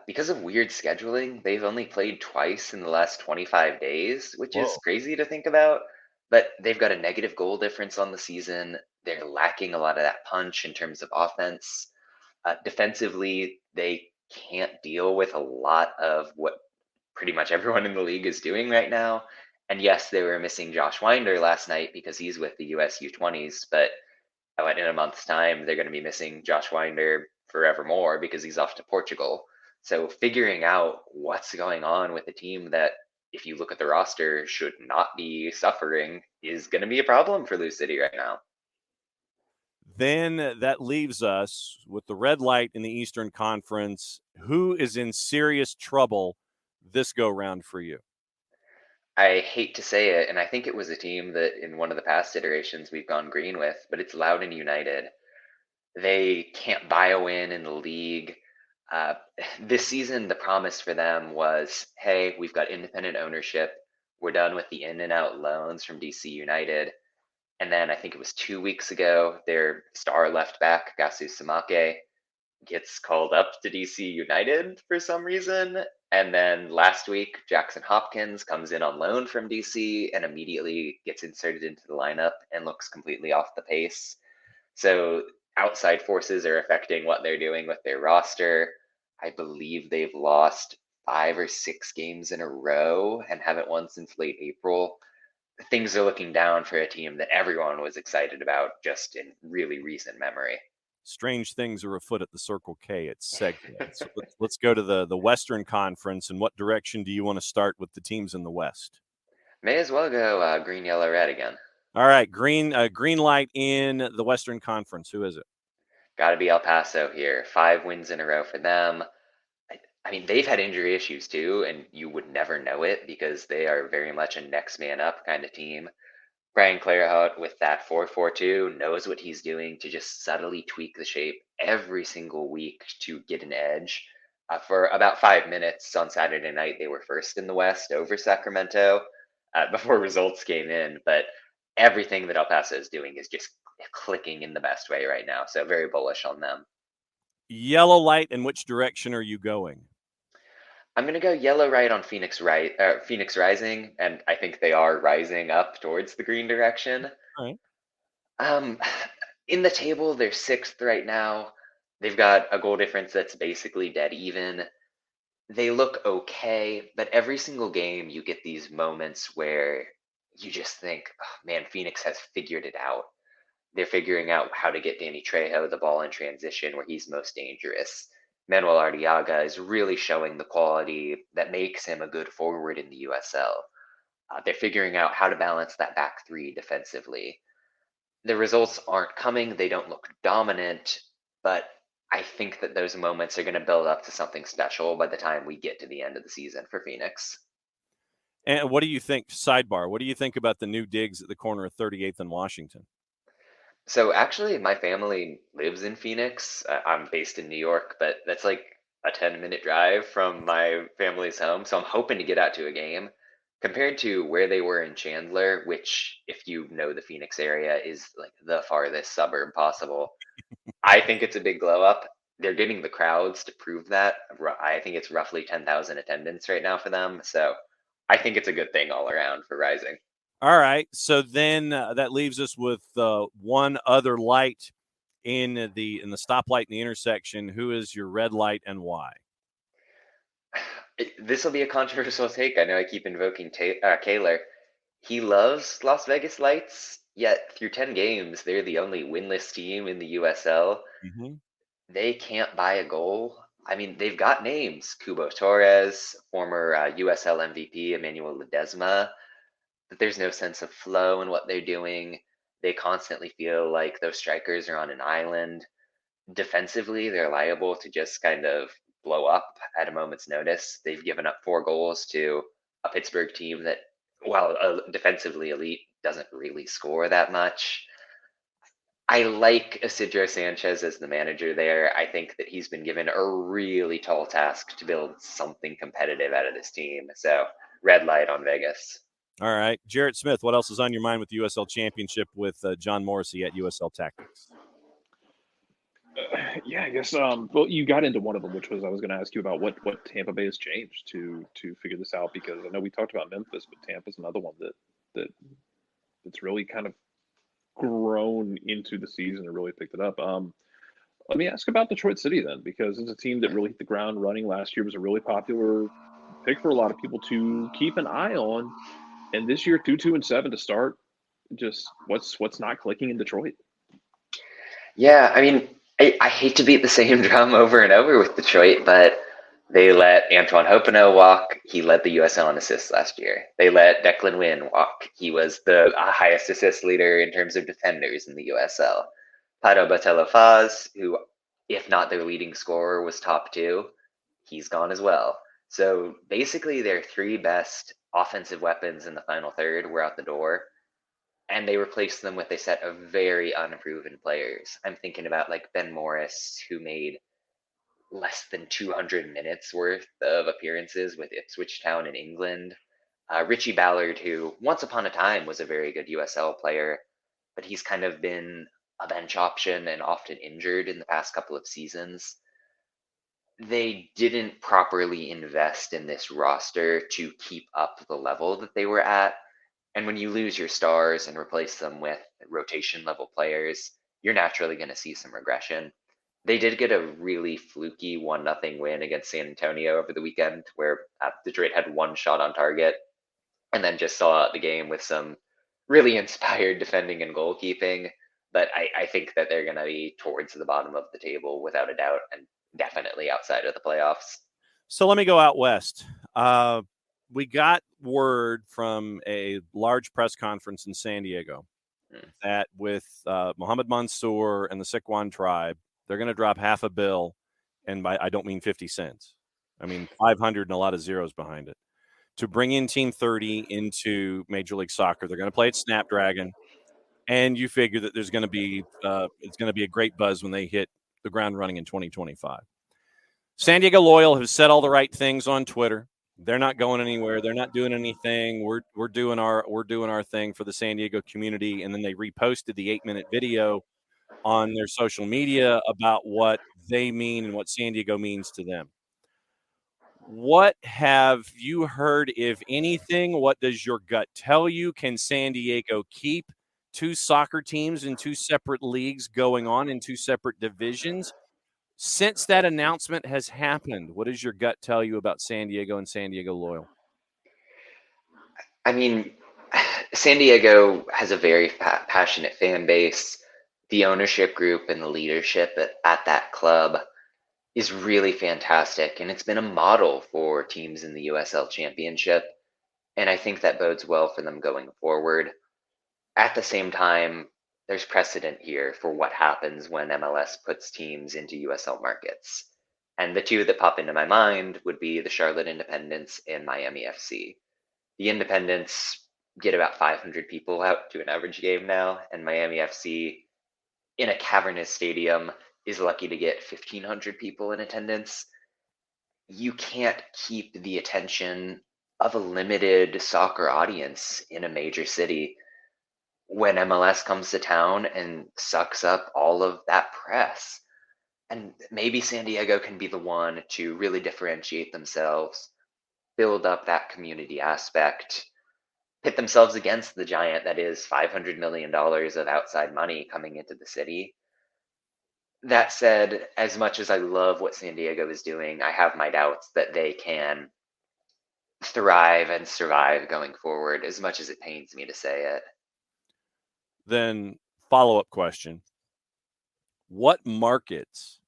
S5: Because of weird scheduling, they've only played twice in the last 25 days, which is crazy to think about. But they've got a negative goal difference on the season. They're lacking a lot of that punch in terms of offense. Defensively, they can't deal with a lot of what pretty much everyone in the league is doing right now. And yes, they were missing Josh Winder last night because he's with the US U20s, but in a month's time, they're going to be missing Josh Winder forevermore because he's off to Portugal. So figuring out what's going on with a team that, if you look at the roster, should not be suffering is going to be a problem for Lou City right now.
S1: Then that leaves us with the red light in the Eastern Conference. Who is in serious trouble this go-round for you?
S5: I hate to say it, and I think it was a team that in one of the past iterations we've gone green with, but it's Loudoun United. They can't buy a win in the league. This season, the promise for them was, hey, we've got independent ownership. We're done with the in and out loans from DC United. And then I think it was 2 weeks ago, their star left back, Gasu Samake, gets called up to DC United for some reason. And then last week, Jackson Hopkins comes in on loan from DC and immediately gets inserted into the lineup and looks completely off the pace. So outside forces are affecting what they're doing with their roster. I believe they've lost 5 or 6 games in a row and haven't won since late April. Things are looking down for a team that everyone was excited about just in really recent memory.
S1: Strange things are afoot at the Circle K. It's segue. So let's go to the Western Conference. And what direction do you want to start with the teams in the West?
S5: May as well go green, yellow, red again.
S1: All right, green light in the Western Conference. Who is it?
S5: Got to be El Paso here. 5 wins in a row for them. I mean, they've had injury issues too, and you would never know it because they are very much a next man up kind of team. Brian Clarehout with that 4-4-2 knows what he's doing to just subtly tweak the shape every single week to get an edge. For about 5 minutes on Saturday night, they were first in the West over Sacramento before results came in. But everything that El Paso is doing is just clicking in the best way right now. So very bullish on them.
S1: Yellow light, in which direction are you going?
S5: I'm going to go yellow right on Phoenix Rising, and I think they are rising up towards the green direction.
S1: All right.
S5: In the table, they're 6th right now. They've got a goal difference that's basically dead even. They look okay, but every single game you get these moments where you just think, oh, man, Phoenix has figured it out. They're figuring out how to get Danny Trejo the ball in transition where he's most dangerous. Manuel Arteaga is really showing the quality that makes him a good forward in the USL. They're figuring out how to balance that back 3 defensively. The results aren't coming. They don't look dominant, but I think that those moments are going to build up to something special by the time we get to the end of the season for Phoenix.
S1: And what do you think, sidebar, what do you think about the new digs at the corner of 38th and Washington?
S5: So actually, my family lives in Phoenix. I'm based in New York, but that's like a 10-minute drive from my family's home. So I'm hoping to get out to a game. Compared to where they were in Chandler, which, if you know the Phoenix area, is like the farthest suburb possible, I think it's a big glow up. They're getting the crowds to prove that. I think it's roughly 10,000 attendance right now for them. So I think it's a good thing all around for Rising.
S1: All right. So then that leaves us with one other light in the stoplight in the intersection. Who is your red light and why?
S5: This will be a controversial take. I know I keep invoking Kaler. He loves Las Vegas Lights, yet through 10 games, they're the only winless team in the USL.
S1: Mm-hmm.
S5: They can't buy a goal. I mean, they've got names. Kubo Torres, former USL MVP Emmanuel Ledesma, but there's no sense of flow in what they're doing. They constantly feel like those strikers are on an island. Defensively, they're liable to just kind of blow up at a moment's notice. They've given up 4 goals to a Pittsburgh team that, while defensively elite, doesn't really score that much. I like Isidro Sanchez as the manager there. I think that he's been given a really tall task to build something competitive out of this team. So, red light on Vegas.
S1: All right. Jarrett Smith, what else is on your mind with the USL Championship with John Morrissey at USL Tactics?
S4: Yeah, I guess. Well, you got into one of them, which was I was going to ask you about what Tampa Bay has changed to figure this out, because I know we talked about Memphis, but Tampa's another one that's really kind of grown into the season and really picked it up. Let me ask about Detroit City then, because it's a team that really hit the ground running last year. Was a really popular pick for a lot of people to keep an eye on, and this year 2-2-7 to start. Just what's not clicking in Detroit?
S5: Yeah, I mean, I hate to beat the same drum over and over with Detroit, but they let Antoine Hopino walk. He led the USL in assists last year. They let Declan Wynn walk. He was the highest assist leader in terms of defenders in the USL. Pato Batelo-Faz, who, if not their leading scorer, was top 2, he's gone as well. So basically their 3 best offensive weapons in the final third were out the door, and they replaced them with a set of very unproven players. I'm thinking about like Ben Morris, who made less than 200 minutes worth of appearances with Ipswich Town in England. Richie Ballard, who once upon a time was a very good USL player, but he's kind of been a bench option and often injured in the past couple of seasons. they didn't properly invest in this roster to keep up the level that they were at. And when you lose your stars and replace them with rotation level players, you're naturally going to see some regression. They did get a really fluky 1-0 win against San Antonio over the weekend, where Detroit had one shot on target and then just saw out the game with some really inspired defending and goalkeeping. But I think that they're going to be towards the bottom of the table without a doubt, and definitely outside of the playoffs.
S1: So let me go out west. We got word from a large press conference in San Diego that with Mohammed Mansour and the Sikwan tribe, they're going to drop half a bill, and I don't mean 50 cents. I mean 500 and a lot of zeros behind it, to bring in Team 30 into Major League Soccer. They're going to play at Snapdragon, and you figure that there's going to be it's going to be a great buzz when they hit the ground running in 2025. San Diego Loyal have said all the right things on Twitter. They're not going anywhere. They're not doing anything. We're doing our thing for the San Diego community. And then they reposted the 8-minute video on their social media about what they mean and what San Diego means to them. What have you heard, if anything? What does your gut tell you? Can San Diego keep two soccer teams in two separate leagues going on in two separate divisions? Since that announcement has happened, what does your gut tell you about San Diego and San Diego Loyal?
S5: I mean, San Diego has a very passionate fan base. The ownership group and the leadership at that club is really fantastic, and it's been a model for teams in the USL Championship. And I think that bodes well for them going forward. At the same time, there's precedent here for what happens when MLS puts teams into USL markets. And the two that pop into my mind would be the Charlotte Independents and Miami FC. The Independents get about 500 people out to an average game now, and Miami FC, in a cavernous stadium, is lucky to get 1,500 people in attendance. You can't keep the attention of a limited soccer audience in a major city when MLS comes to town and sucks up all of that press. And maybe San Diego can be the one to really differentiate themselves, build up that community aspect, pit themselves against the giant that is $500 million of outside money coming into the city. That said, as much as I love what San Diego is doing, I have my doubts that they can thrive and survive going forward, as much as it pains me to say it.
S1: Then follow-up question. What markets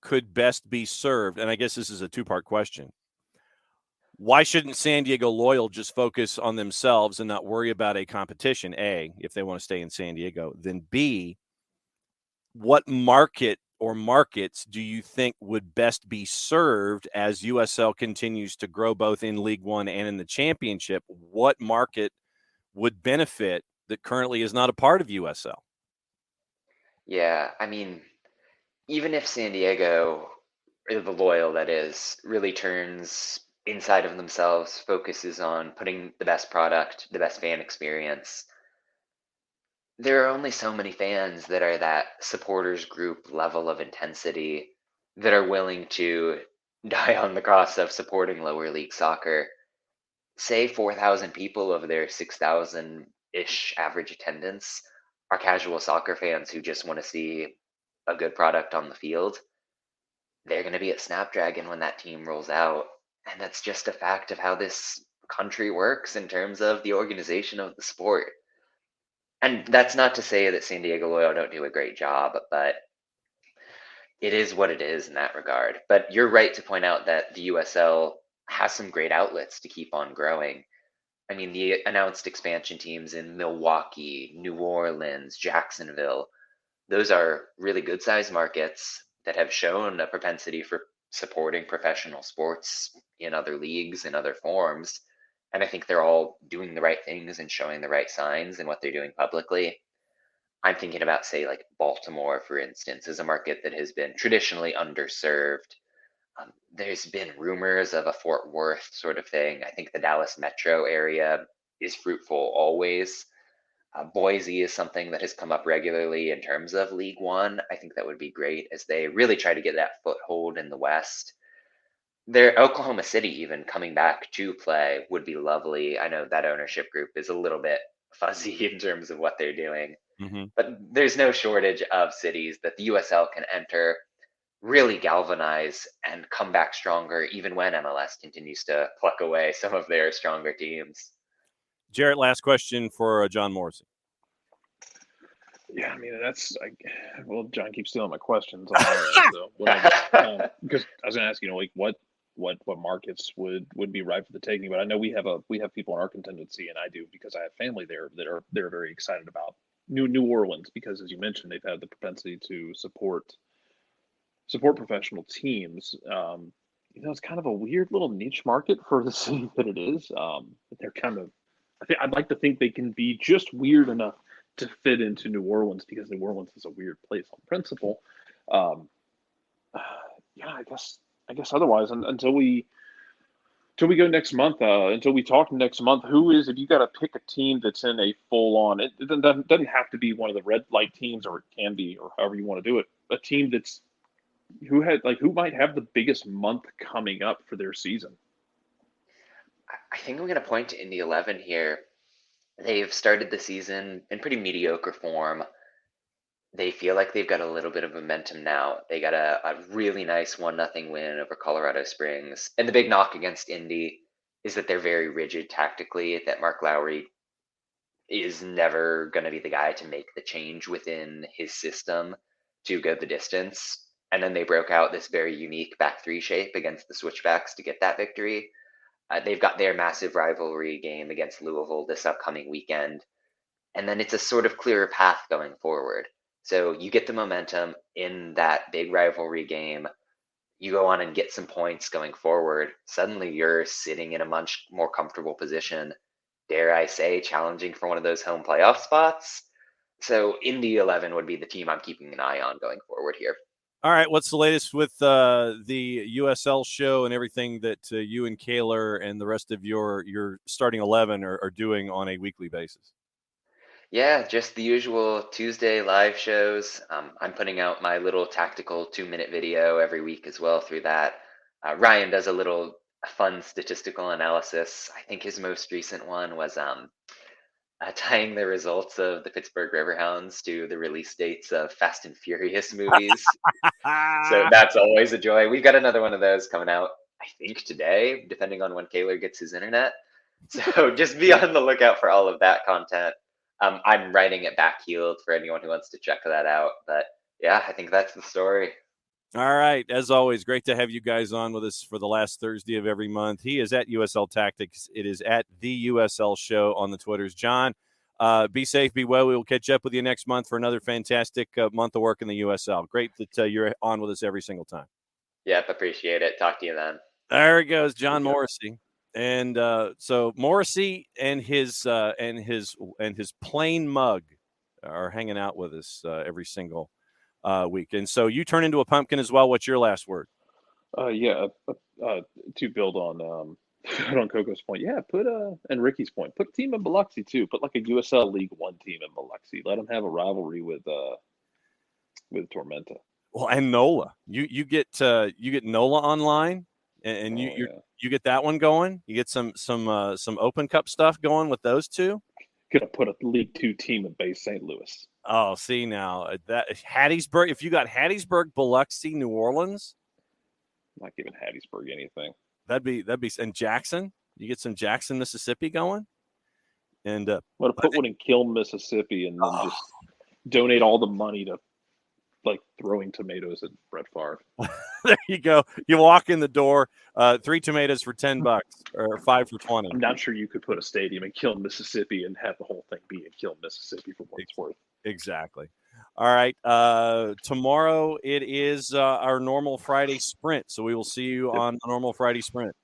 S1: could best be served? And I guess this is a two-part question. Why shouldn't San Diego Loyal just focus on themselves and not worry about a competition, A, if they want to stay in San Diego? Then B, what market or markets do you think would best be served as USL continues to grow both in League One and in the championship? What market would benefit that currently is not a part of USL?
S5: Yeah, I mean, even if San Diego, or the Loyal that is, really turns inside of themselves, focuses on putting the best product, the best fan experience, there are only so many fans that are that supporters group level of intensity that are willing to die on the cross of supporting lower league soccer. Say 4,000 people of their 6,000-ish average attendance are casual soccer fans who just want to see a good product on the field. They're going to be at Snapdragon when that team rolls out. And that's just a fact of how this country works in terms of the organization of the sport. And that's not to say that San Diego Loyal don't do a great job, but it is what it is in that regard. But you're right to point out that the USL has some great outlets to keep on growing. I mean, the announced expansion teams in Milwaukee, New Orleans, Jacksonville, those are really good sized markets that have shown a propensity for supporting professional sports in other leagues and other forms. And I think they're all doing the right things and showing the right signs in what they're doing publicly. I'm thinking about, say, like Baltimore, for instance, is a market that has been traditionally underserved. There's been rumors of a Fort Worth sort of thing. I think the Dallas metro area is fruitful always. Boise is something that has come up regularly in terms of League One. I think that would be great as they really try to get that foothold in the West. Their Oklahoma City even coming back to play would be lovely. I know that ownership group is a little bit fuzzy in terms of what they're doing, but there's no shortage of cities that the USL can enter, really galvanize, and come back stronger, even when MLS continues to pluck away some of their stronger teams.
S1: Jarrett, last question for John Morrissey.
S4: Yeah, I mean well, John keeps stealing my questions on my end, so whatever. Because I was going to ask, like what markets would be ripe for the taking, but I know we have people in our contingency, and I do because I have family there that are very excited about New Orleans, because as you mentioned, they've had the propensity to support professional teams. It's kind of a weird little niche market for the city that it is. They're kind of, I'd like to think they can be just weird enough to fit into New Orleans, because New Orleans is a weird place on principle. Yeah, I guess otherwise, until we go next month, until we talk next month, if you got to pick a team that's in a full on, it doesn't have to be one of the red light teams, or it can be, or however you want to do it, a team who might have the biggest month coming up for their season.
S5: I think I'm going to point to Indy 11 here. They've started the season in pretty mediocre form. They feel like they've got a little bit of momentum now. They got a really nice 1-0 win over Colorado Springs. And the big knock against Indy is that they're very rigid tactically, that Mark Lowry is never going to be the guy to make the change within his system to go the distance. And then they broke out this very unique back three shape against the switchbacks to get that victory. They've got their massive rivalry game against Louisville this upcoming weekend. And then it's a sort of clearer path going forward. So you get the momentum in that big rivalry game. You go on and get some points going forward. Suddenly you're sitting in a much more comfortable position, dare I say, challenging for one of those home playoff spots. So Indy 11 would be the team I'm keeping an eye on going forward here.
S1: All right, what's the latest with the USL show and everything that you and Kaler and the rest of your starting 11 are doing on a weekly basis?
S5: Yeah, just the usual Tuesday live shows. I'm putting out my little tactical 2-minute video every week as well through that. Ryan does a little fun statistical analysis. I think his most recent one was tying the results of the Pittsburgh Riverhounds to the release dates of Fast and Furious movies. So that's always a joy. We've got another one of those coming out, I think today, depending on when Kaler gets his internet. So just be on the lookout for all of that content. I'm writing it backheeled for anyone who wants to check that out. But yeah, I think that's the story.
S1: All right. As always, great to have you guys on with us for the last Thursday of every month. He is at USL Tactics. It is at the USL Show on the Twitters. John, be safe, be well. We will catch up with you next month for another fantastic month of work in the USL. Great that you're on with us every single time.
S5: Yep, appreciate it. Talk to you then.
S1: There he goes, John Morrissey. And so Morrissey and his plain mug are hanging out with us every single week. And so you turn into a pumpkin as well. What's your last word?
S4: To build on Coco's point, and Ricky's point, put a team in Biloxi too. Put like a USL League One team in Biloxi. Let them have a rivalry with Tormenta.
S1: Well, and NOLA. You get NOLA online, and you get that one going. You get some Open Cup stuff going with those two.
S4: Gonna put a League Two team in Bay St. Louis.
S1: Oh, see now that Hattiesburg. If you got Hattiesburg, Biloxi, New Orleans,
S4: I'm not giving Hattiesburg anything.
S1: That'd be and Jackson. You get some Jackson, Mississippi going, and
S4: put one in Kiln, Mississippi, and then just donate all the money to like throwing tomatoes at Brett Favre.
S1: There you go. You walk in the door, 3 tomatoes for $10 or 5 for $20.
S4: I'm not sure you could put a stadium in Kiln, Mississippi, and have the whole thing be in Kiln, Mississippi for what it's worth.
S1: Exactly. All right. Tomorrow it is our normal Friday sprint, so we will see you on the normal Friday sprint.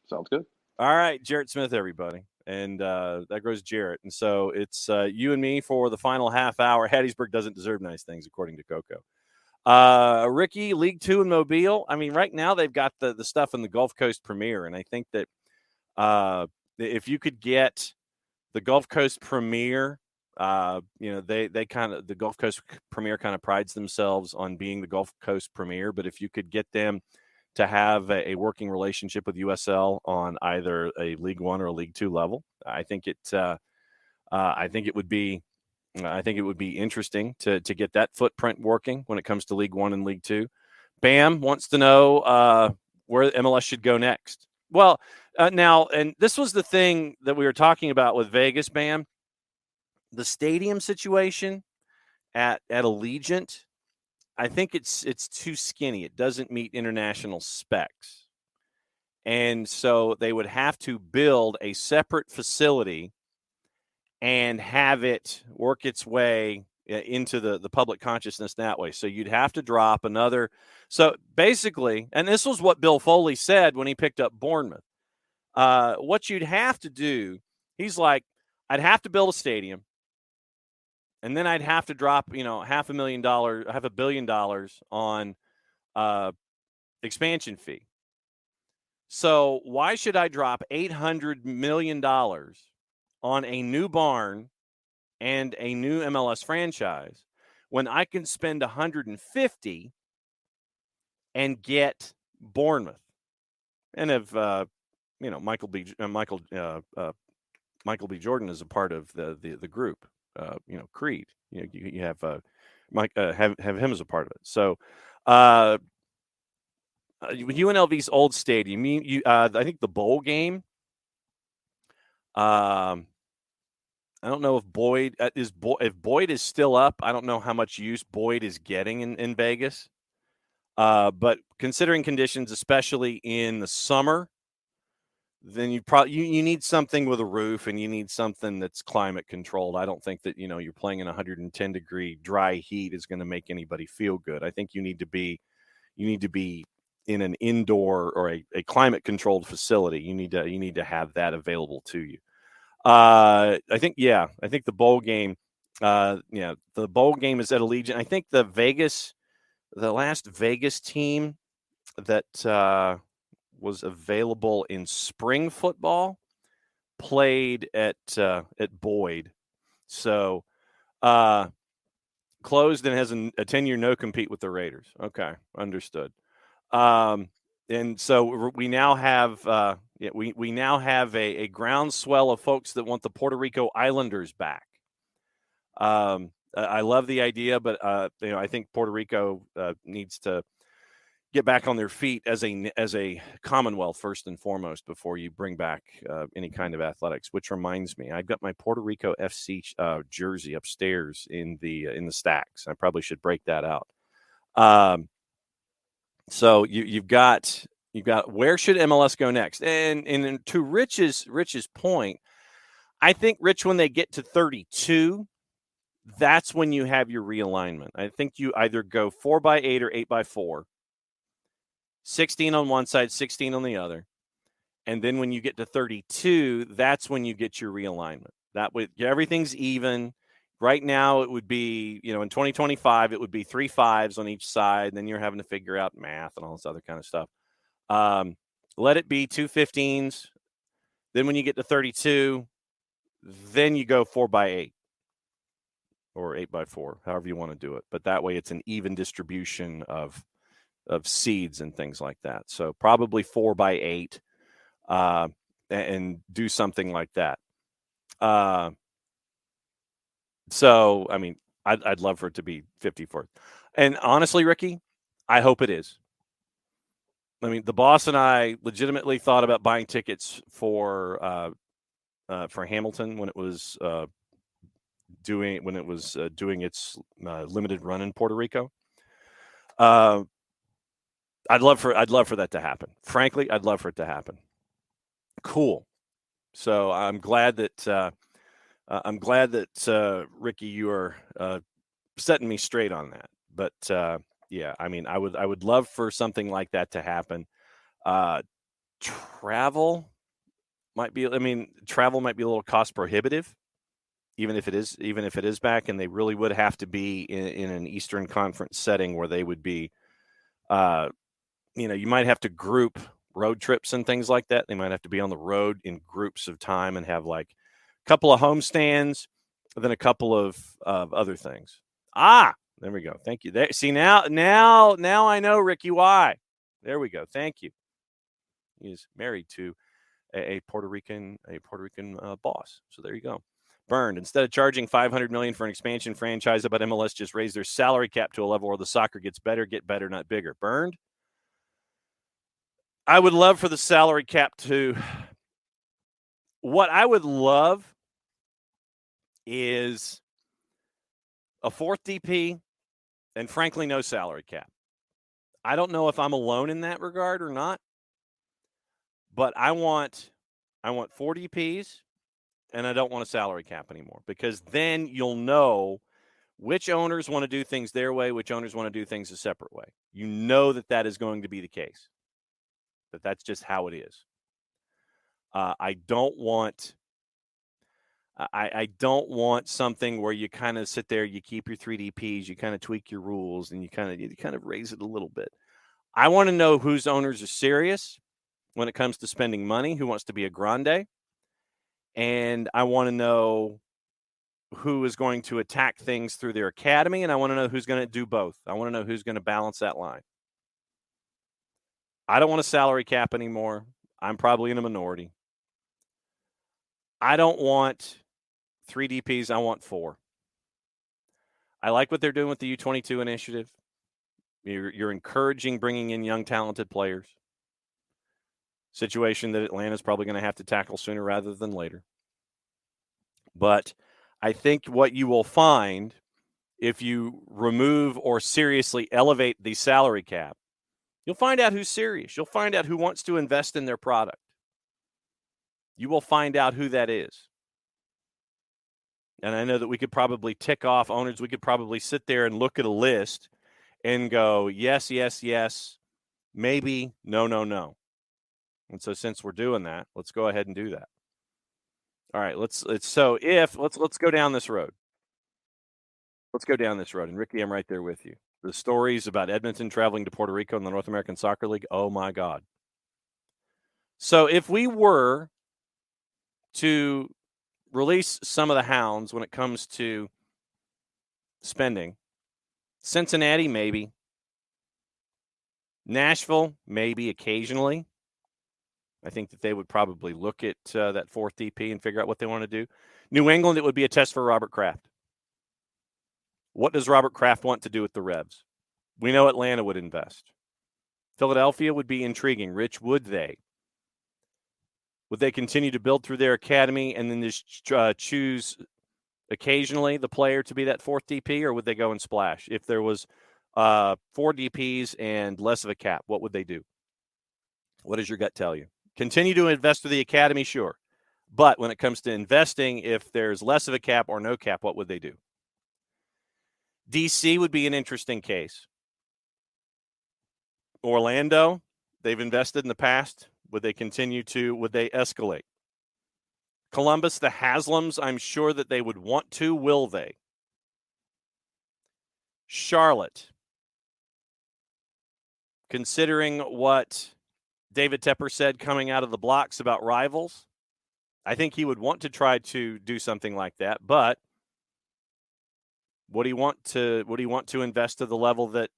S4: Sounds good.
S1: All right, Jarrett Smith, everybody. And that goes Jarrett. And so it's you and me for the final half hour. Hattiesburg doesn't deserve nice things, according to Coco. Ricky, League Two in Mobile. I mean, right now they've got the stuff in the Gulf Coast Premier. And I think that if you could get the Gulf Coast Premier They kind of, the Gulf Coast Premier kind of prides themselves on being the Gulf Coast Premier, but if you could get them to have a working relationship with USL on either a League One or a League Two level, I think it would be interesting to get that footprint working when it comes to League One and League Two. Bam wants to know where MLS should go next. Well, now, and this was the thing that we were talking about with Vegas, Bam. The stadium situation at Allegiant, I think it's too skinny. It doesn't meet international specs. And so they would have to build a separate facility and have it work its way into the public consciousness that way. So you'd have to drop another. So basically, and this was what Bill Foley said when he picked up Bournemouth. What you'd have to do, he's like, I'd have to build a stadium. And then I'd have to drop, $500 million on expansion fee. So why should I drop $800 million on a new barn and a new MLS franchise when I can spend $150 and get Bournemouth? And if Michael B. Jordan is a part of the group. Creed. You have Mike have him as a part of it. So UNLV's old stadium. I think the bowl game. I don't know if Boyd if Boyd is still up. I don't know how much use Boyd is getting in Vegas. But considering conditions, especially in the summer, then you need something with a roof, and you need something that's climate controlled. I don't think that you're playing in 110 degree dry heat is going to make anybody feel good. I think you need to be in an indoor or a climate controlled facility. You need to have that available to you. I think the bowl game. The bowl game is at Allegiant. I think the last Vegas team that was available in spring football played at Boyd. So closed and has a 10-year no compete with the Raiders. Okay, understood. And so we now have we now have a groundswell of folks that want the Puerto Rico Islanders back. I love the idea, but I think Puerto Rico needs to get back on their feet as a Commonwealth first and foremost before you bring back any kind of athletics. Which reminds me, I've got my Puerto Rico FC jersey upstairs in the stacks. I probably should break that out. So you've got where should MLS go next? And to Rich's point, I think Rich, when they get to 32, that's when you have your realignment. I think you either go 4x8 or 8x4. 16 on one side, 16 on the other. And then when you get to 32, that's when you get your realignment. That way, everything's even. Right now, it would be, in 2025, it would be 3 5s on each side. And then you're having to figure out math and all this other kind of stuff. Let it be 2 15s. Then when you get to 32, then you go 4x8 or 8x4, however you want to do it. But that way, it's an even distribution of seeds and things like that. So probably 4x8 and do something like that. So, I mean, I'd love for it to be 54. And honestly, Ricky, I hope it is. I mean, the boss and I legitimately thought about buying tickets for Hamilton when it was doing its limited run in Puerto Rico. I'd love for that to happen. Frankly, I'd love for it to happen. Cool. So I'm glad that Ricky, you are setting me straight on that. But yeah, I mean, I would love for something like that to happen. Travel might be a little cost prohibitive, even if it is back, and they really would have to be in an Eastern Conference setting where they would be. You might have to group road trips and things like that. They might have to be on the road in groups of time and have like a couple of homestands than a couple of other things. There we go. Thank you. There, see now I know, Ricky, why. There we go. Thank you. He is married to a Puerto Rican boss. So there you go. Burned. Instead of charging $500 million for an expansion franchise, how about MLS just raise their salary cap to a level where the soccer get better, not bigger? Burned. I would love for the salary cap to. What I would love is a fourth DP and, frankly, no salary cap. I don't know if I'm alone in that regard or not, but I want 4 DPs, and I don't want a salary cap anymore, because then you'll know which owners want to do things their way, which owners want to do things a separate way. You know that is going to be the case, that that's just how it is. I don't want something where you kind of sit there, you keep your 3 DPs, you kind of tweak your rules, and you kind of raise it a little bit. I want to know whose owners are serious when it comes to spending money, who wants to be a grande, and I want to know who is going to attack things through their academy, and I want to know who's going to do both. I want to know who's going to balance that line. I don't want a salary cap anymore. I'm probably in a minority. I don't want 3 DPs. I want 4. I like what they're doing with the U22 initiative. You're encouraging bringing in young, talented players. Situation that Atlanta's probably going to have to tackle sooner rather than later. But I think what you will find if you remove or seriously elevate the salary cap, you'll find out who's serious. You'll find out who wants to invest in their product. You will find out who that is. And I know that we could probably tick off owners. We could probably sit there and look at a list and go, yes, yes, yes, maybe, no, no, no. And so since we're doing that, let's go ahead and do that. All right, let's go down this road. Let's go down this road. And Ricky, I'm right there with you. The stories about Edmonton traveling to Puerto Rico in the North American Soccer League, oh my God. So if we were to release some of the hounds when it comes to spending, Cincinnati, maybe. Nashville, maybe occasionally. I think that they would probably look at that 4th DP and figure out what they want to do. New England, it would be a test for Robert Kraft. What does Robert Kraft want to do with the Revs? We know Atlanta would invest. Philadelphia would be intriguing. Rich, would they? Would they continue to build through their academy and then just choose occasionally the player to be that 4th DP, or would they go and splash? If there was 4 DPs and less of a cap, what would they do? What does your gut tell you? Continue to invest through the academy, sure. But when it comes to investing, if there's less of a cap or no cap, what would they do? DC would be an interesting case. Orlando, they've invested in the past. Would they escalate? Columbus, the Haslams, I'm sure that they would want to. Will they? Charlotte, considering what David Tepper said coming out of the blocks about rivals, I think he would want to try to do something like that. But would he want to invest to the level that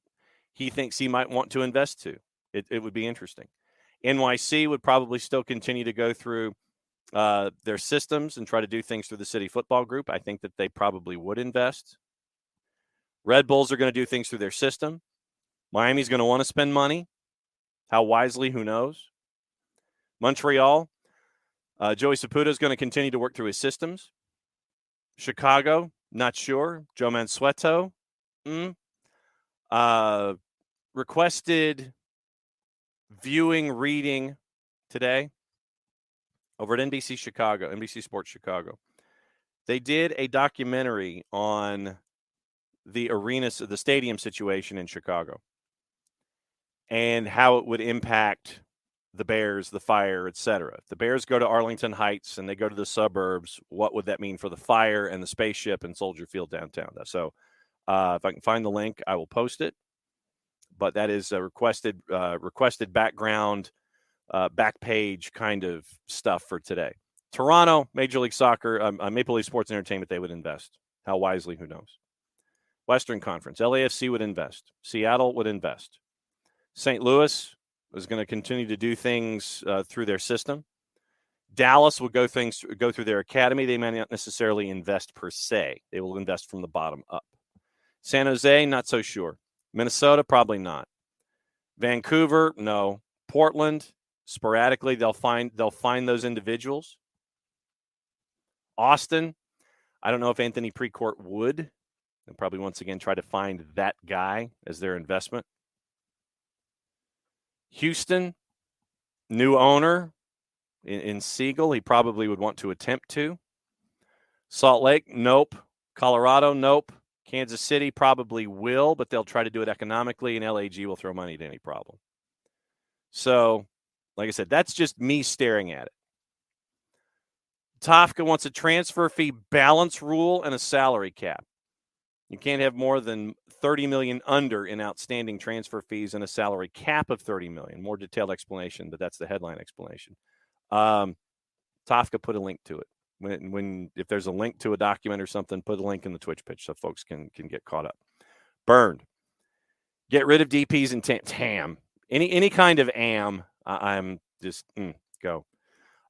S1: he thinks he might want to invest to? It would be interesting. NYC would probably still continue to go through their systems and try to do things through the City Football Group. I think that they probably would invest. Red Bulls are going to do things through their system. Miami's going to want to spend money. How wisely, who knows? Montreal, Joey Saputo is going to continue to work through his systems. Chicago, not sure. Joe Mansueto, requested viewing, reading today over at NBC Sports Chicago. They did a documentary on the stadium situation in Chicago and how it would impact the Bears, the Fire, etc. If the Bears go to Arlington Heights and they go to the suburbs, what would that mean for the Fire and the Spaceship and Soldier Field downtown? So if I can find the link, I will post it. But that is a requested background, back page kind of stuff for today. Toronto, Major League Soccer, Maple Leaf Sports Entertainment, they would invest. How wisely, who knows? Western Conference, LAFC would invest. Seattle would invest. St. Louis is going to continue to do things through their system. Dallas will go through their academy. They may not necessarily invest per se. They will invest from the bottom up. San Jose, not so sure. Minnesota, probably not. Vancouver, no. Portland, sporadically they'll find those individuals. Austin, I don't know if Anthony Precourt would. They'll probably once again try to find that guy as their investment. Houston, new owner in Siegel. He probably would want to attempt to. Salt Lake, nope. Colorado, nope. Kansas City probably will, but they'll try to do it economically, and LAG will throw money at any problem. So, like I said, that's just me staring at it. Tafka wants a transfer fee balance rule and a salary cap. You can't have more than $30 million under in outstanding transfer fees and a salary cap of $30 million. More detailed explanation, but that's the headline explanation. Tafka put a link to it. If there's a link to a document or something, put a link in the Twitch pitch so folks can get caught up. Burned. Get rid of DPs and TAM. Any kind of AM. I'm just go.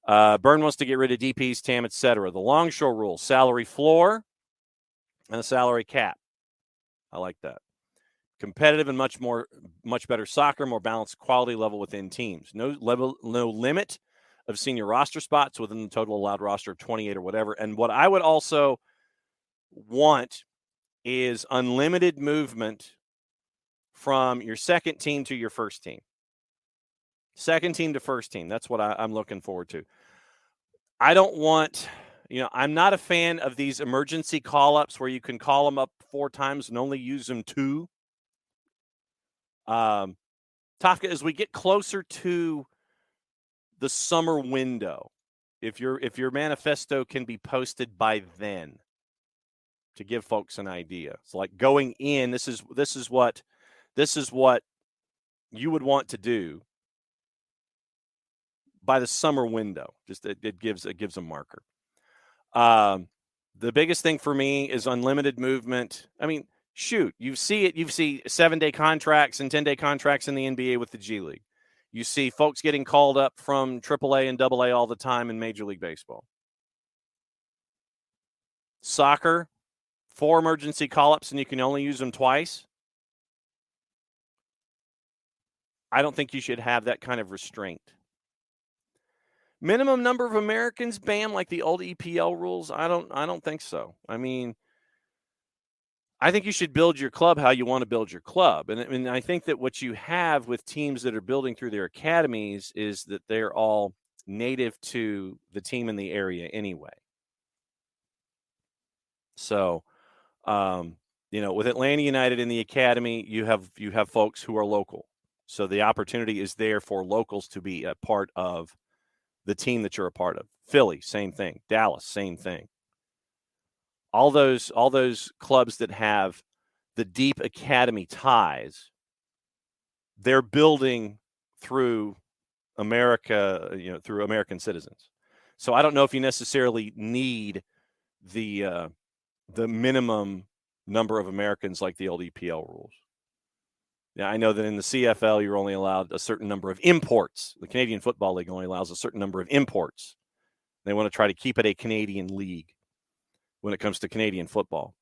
S1: Byrne wants to get rid of DPs, TAM, etc. The Longshore rule, salary floor and a salary cap. I like that. Competitive and much better soccer, more balanced quality level within teams. No limit of senior roster spots within the total allowed roster of 28 or whatever. And what I would also want is unlimited movement from your second team to your first team. Second team to first team. That's what I'm looking forward to. I don't want, I'm not a fan of these emergency call-ups where you can call them up 4 times and only use them 2. Tafka, as we get closer to the summer window, if your manifesto can be posted by then, to give folks an idea. So like going in, this is what you would want to do by the summer window. Just it gives a marker. The biggest thing for me is unlimited movement. I mean, shoot, you see 7-day contracts and 10-day contracts in the NBA with the G League. You see folks getting called up from AAA and AA all the time in Major League Baseball. Soccer, 4 emergency call-ups and you can only use them twice. I don't think you should have that kind of restraint. Minimum number of Americans, bam, like the old EPL rules. I don't think so. I mean, I think you should build your club how you want to build your club. And I think that what you have with teams that are building through their academies is that they're all native to the team in the area anyway. So, with Atlanta United in the academy, you have folks who are local. So the opportunity is there for locals to be a part of the team that you're a part of. Philly, same thing. Dallas, same thing. All those clubs that have the deep academy ties, they're building through America, through American citizens. So I don't know if you necessarily need the minimum number of Americans like the old EPL rules. Yeah, I know that in the CFL, you're only allowed a certain number of imports. The Canadian Football League only allows a certain number of imports. They want to try to keep it a Canadian league when it comes to Canadian football.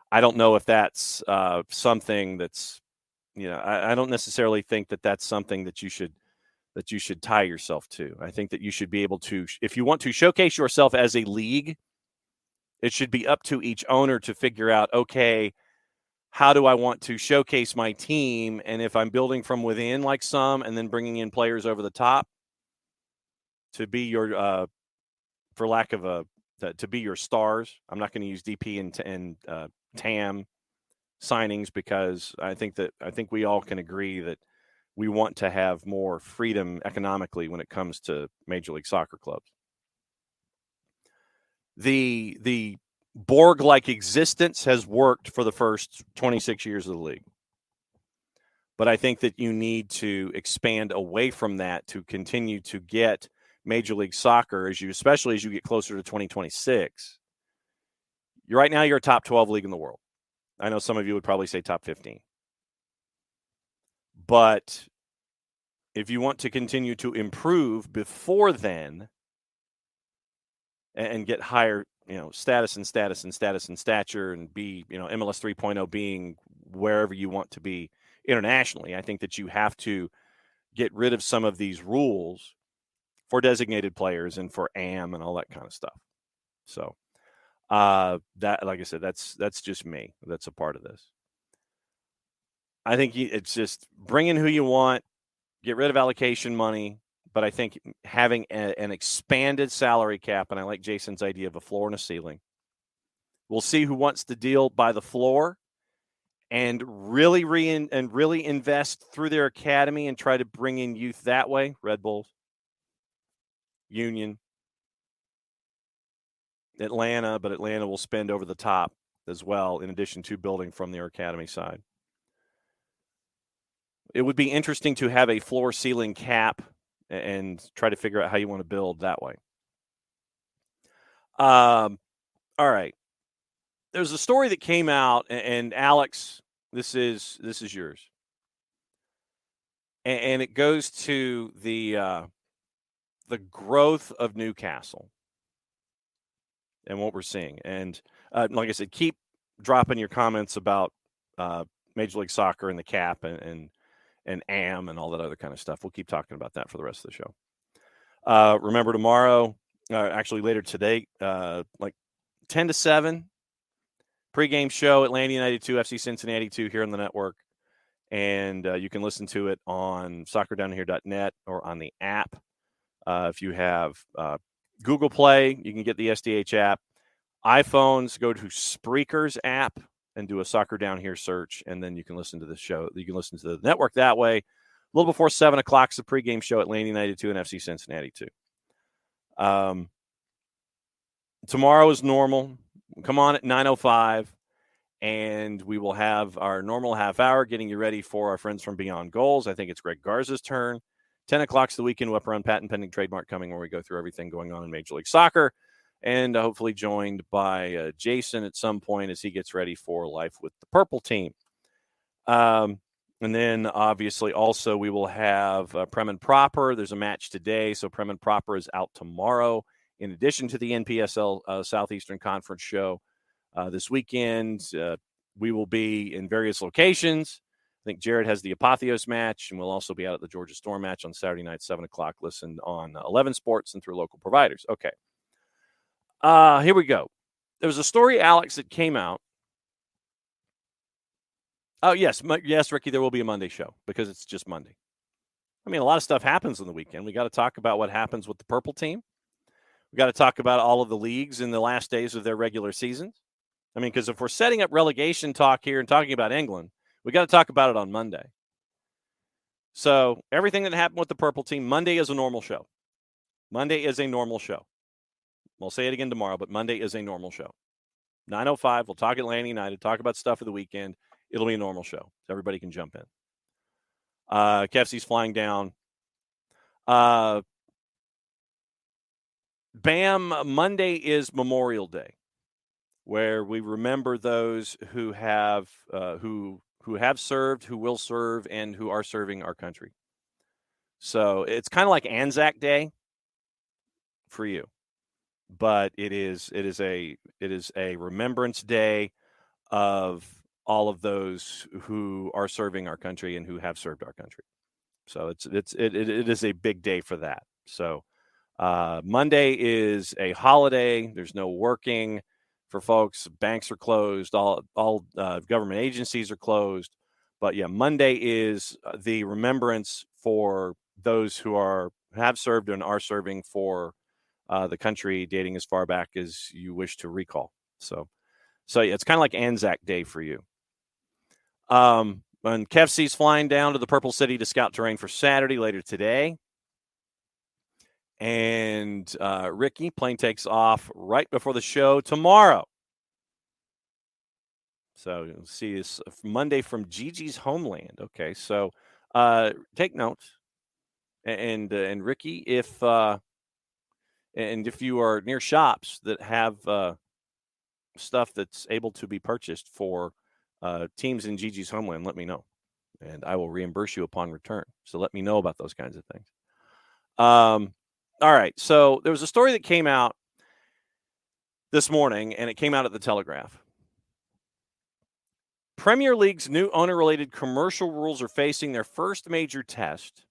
S1: I don't know if that's something that's, I don't necessarily think that that's something that you should tie yourself to. I think that you should be able to, if you want to showcase yourself as a league, it should be up to each owner to figure out, okay, how do I want to showcase my team? And if I'm building from within like some and then bringing in players over the top to be your, for lack of to be your stars. I'm not going to use DP and TAM signings because I think we all can agree that we want to have more freedom economically when it comes to Major League Soccer clubs. The Borg-like existence has worked for the first 26 years of the league. But I think that you need to expand away from that to continue to get Major League Soccer, especially as you get closer to 2026. Right now, you're a top 12 league in the world. I know some of you would probably say top 15. But if you want to continue to improve before then and get higher, status and stature and be, MLS 3.0 being wherever you want to be internationally, I think that you have to get rid of some of these rules for designated players and for AM and all that kind of stuff. So that, like I said, that's just me. That's a part of this. I think it's just bring in who you want, get rid of allocation money, but I think having an expanded salary cap, and I like Jason's idea of a floor and a ceiling. We'll see who wants to deal by the floor and really invest through their academy and try to bring in youth that way. Red Bulls, Union, Atlanta, but Atlanta will spend over the top as well, in addition to building from their academy side. It would be interesting to have a floor ceiling cap and try to figure out how you want to build that way. All right. There's a story that came out, and Alex, this is yours. And it goes to the growth of Newcastle and what we're seeing. And like I said, keep dropping your comments about Major League Soccer and the cap and AM and all that other kind of stuff. We'll keep talking about that for the rest of the show. Remember tomorrow, actually later today, like 10 to 7, pregame show, Atlanta United 2, FC Cincinnati 2 here on the network. And you can listen to it on soccerdownhere.net or on the app. If you have Google Play, you can get the SDH app. iPhones, go to Spreaker's app and do a Soccer Down Here search, and then you can listen to the show. You can listen to the network that way. A little before 7 o'clock is the pregame show at Atlanta United 2 and FC Cincinnati 2. Tomorrow is normal. Come on at 9:05, and we will have our normal half hour getting you ready for our friends from Beyond Goals. I think it's Greg Garza's turn. 10 o'clock's the weekend whip around patent pending trademark coming, where we go through everything going on in Major League Soccer, and hopefully joined by Jason at some point as he gets ready for life with the Purple Team. And then obviously also we will have Prem Proper. There's a match today, so Prem Proper is out tomorrow. In addition to the NPSL Southeastern Conference show this weekend, we will be in various locations. I think Jarrett has the Apotheos match, and we'll also be out at the Georgia Storm match on Saturday night, 7 o'clock. Listen on 11 Sports and through local providers. Okay. Here we go. There was a story, Alex, that came out. Oh, yes, Ricky, there will be a Monday show because it's just Monday. I mean, a lot of stuff happens on the weekend. We got to talk about what happens with the Purple Team. We got to talk about all of the leagues in the last days of their regular seasons. I mean, because if we're setting up relegation talk here and talking about England, we got to talk about it on Monday. So everything that happened with the Purple Team, Monday is a normal show. Monday is a normal show. We'll say it again tomorrow, but Monday is a normal show. 9:05, we'll talk Atlanta United, talk about stuff for the weekend. It'll be a normal show. Everybody can jump in. KFC's flying down. BAM, Monday is Memorial Day, where we remember those who have served, who will serve, and who are serving our country. So it's kind of like Anzac Day for you, but it is a remembrance day of all of those who are serving our country and who have served our country. So it is a big day for that. So Monday is a holiday. There's no working for folks. Banks are closed. All government agencies are closed. But yeah, Monday is the remembrance for those who have served and are serving for the country, dating as far back as you wish to recall. So yeah, it's kind of like Anzac Day for you. And KFC's flying down to the Purple City to scout terrain for Saturday later today. And Ricky, plane takes off right before the show tomorrow. So you'll see this Monday from Gigi's homeland. Okay, so take notes. And Ricky, if And if you are near shops that have stuff that's able to be purchased for teams in Gigi's homeland, let me know, and I will reimburse you upon return. So let me know about those kinds of things. All right. So there was a story that came out this morning, and it came out at the Telegraph. Premier League's new owner-related commercial rules are facing their first major test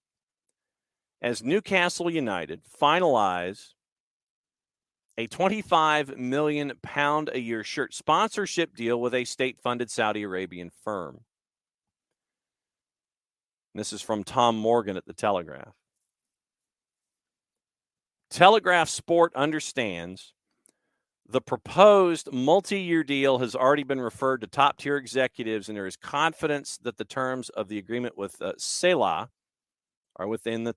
S1: as Newcastle United finalize a £25 million a year shirt sponsorship deal with a state-funded Saudi Arabian firm. This is from Tom Morgan at the Telegraph. Telegraph Sport understands the proposed multi-year deal has already been referred to top-tier executives, and there is confidence that the terms of the agreement with Selah are within the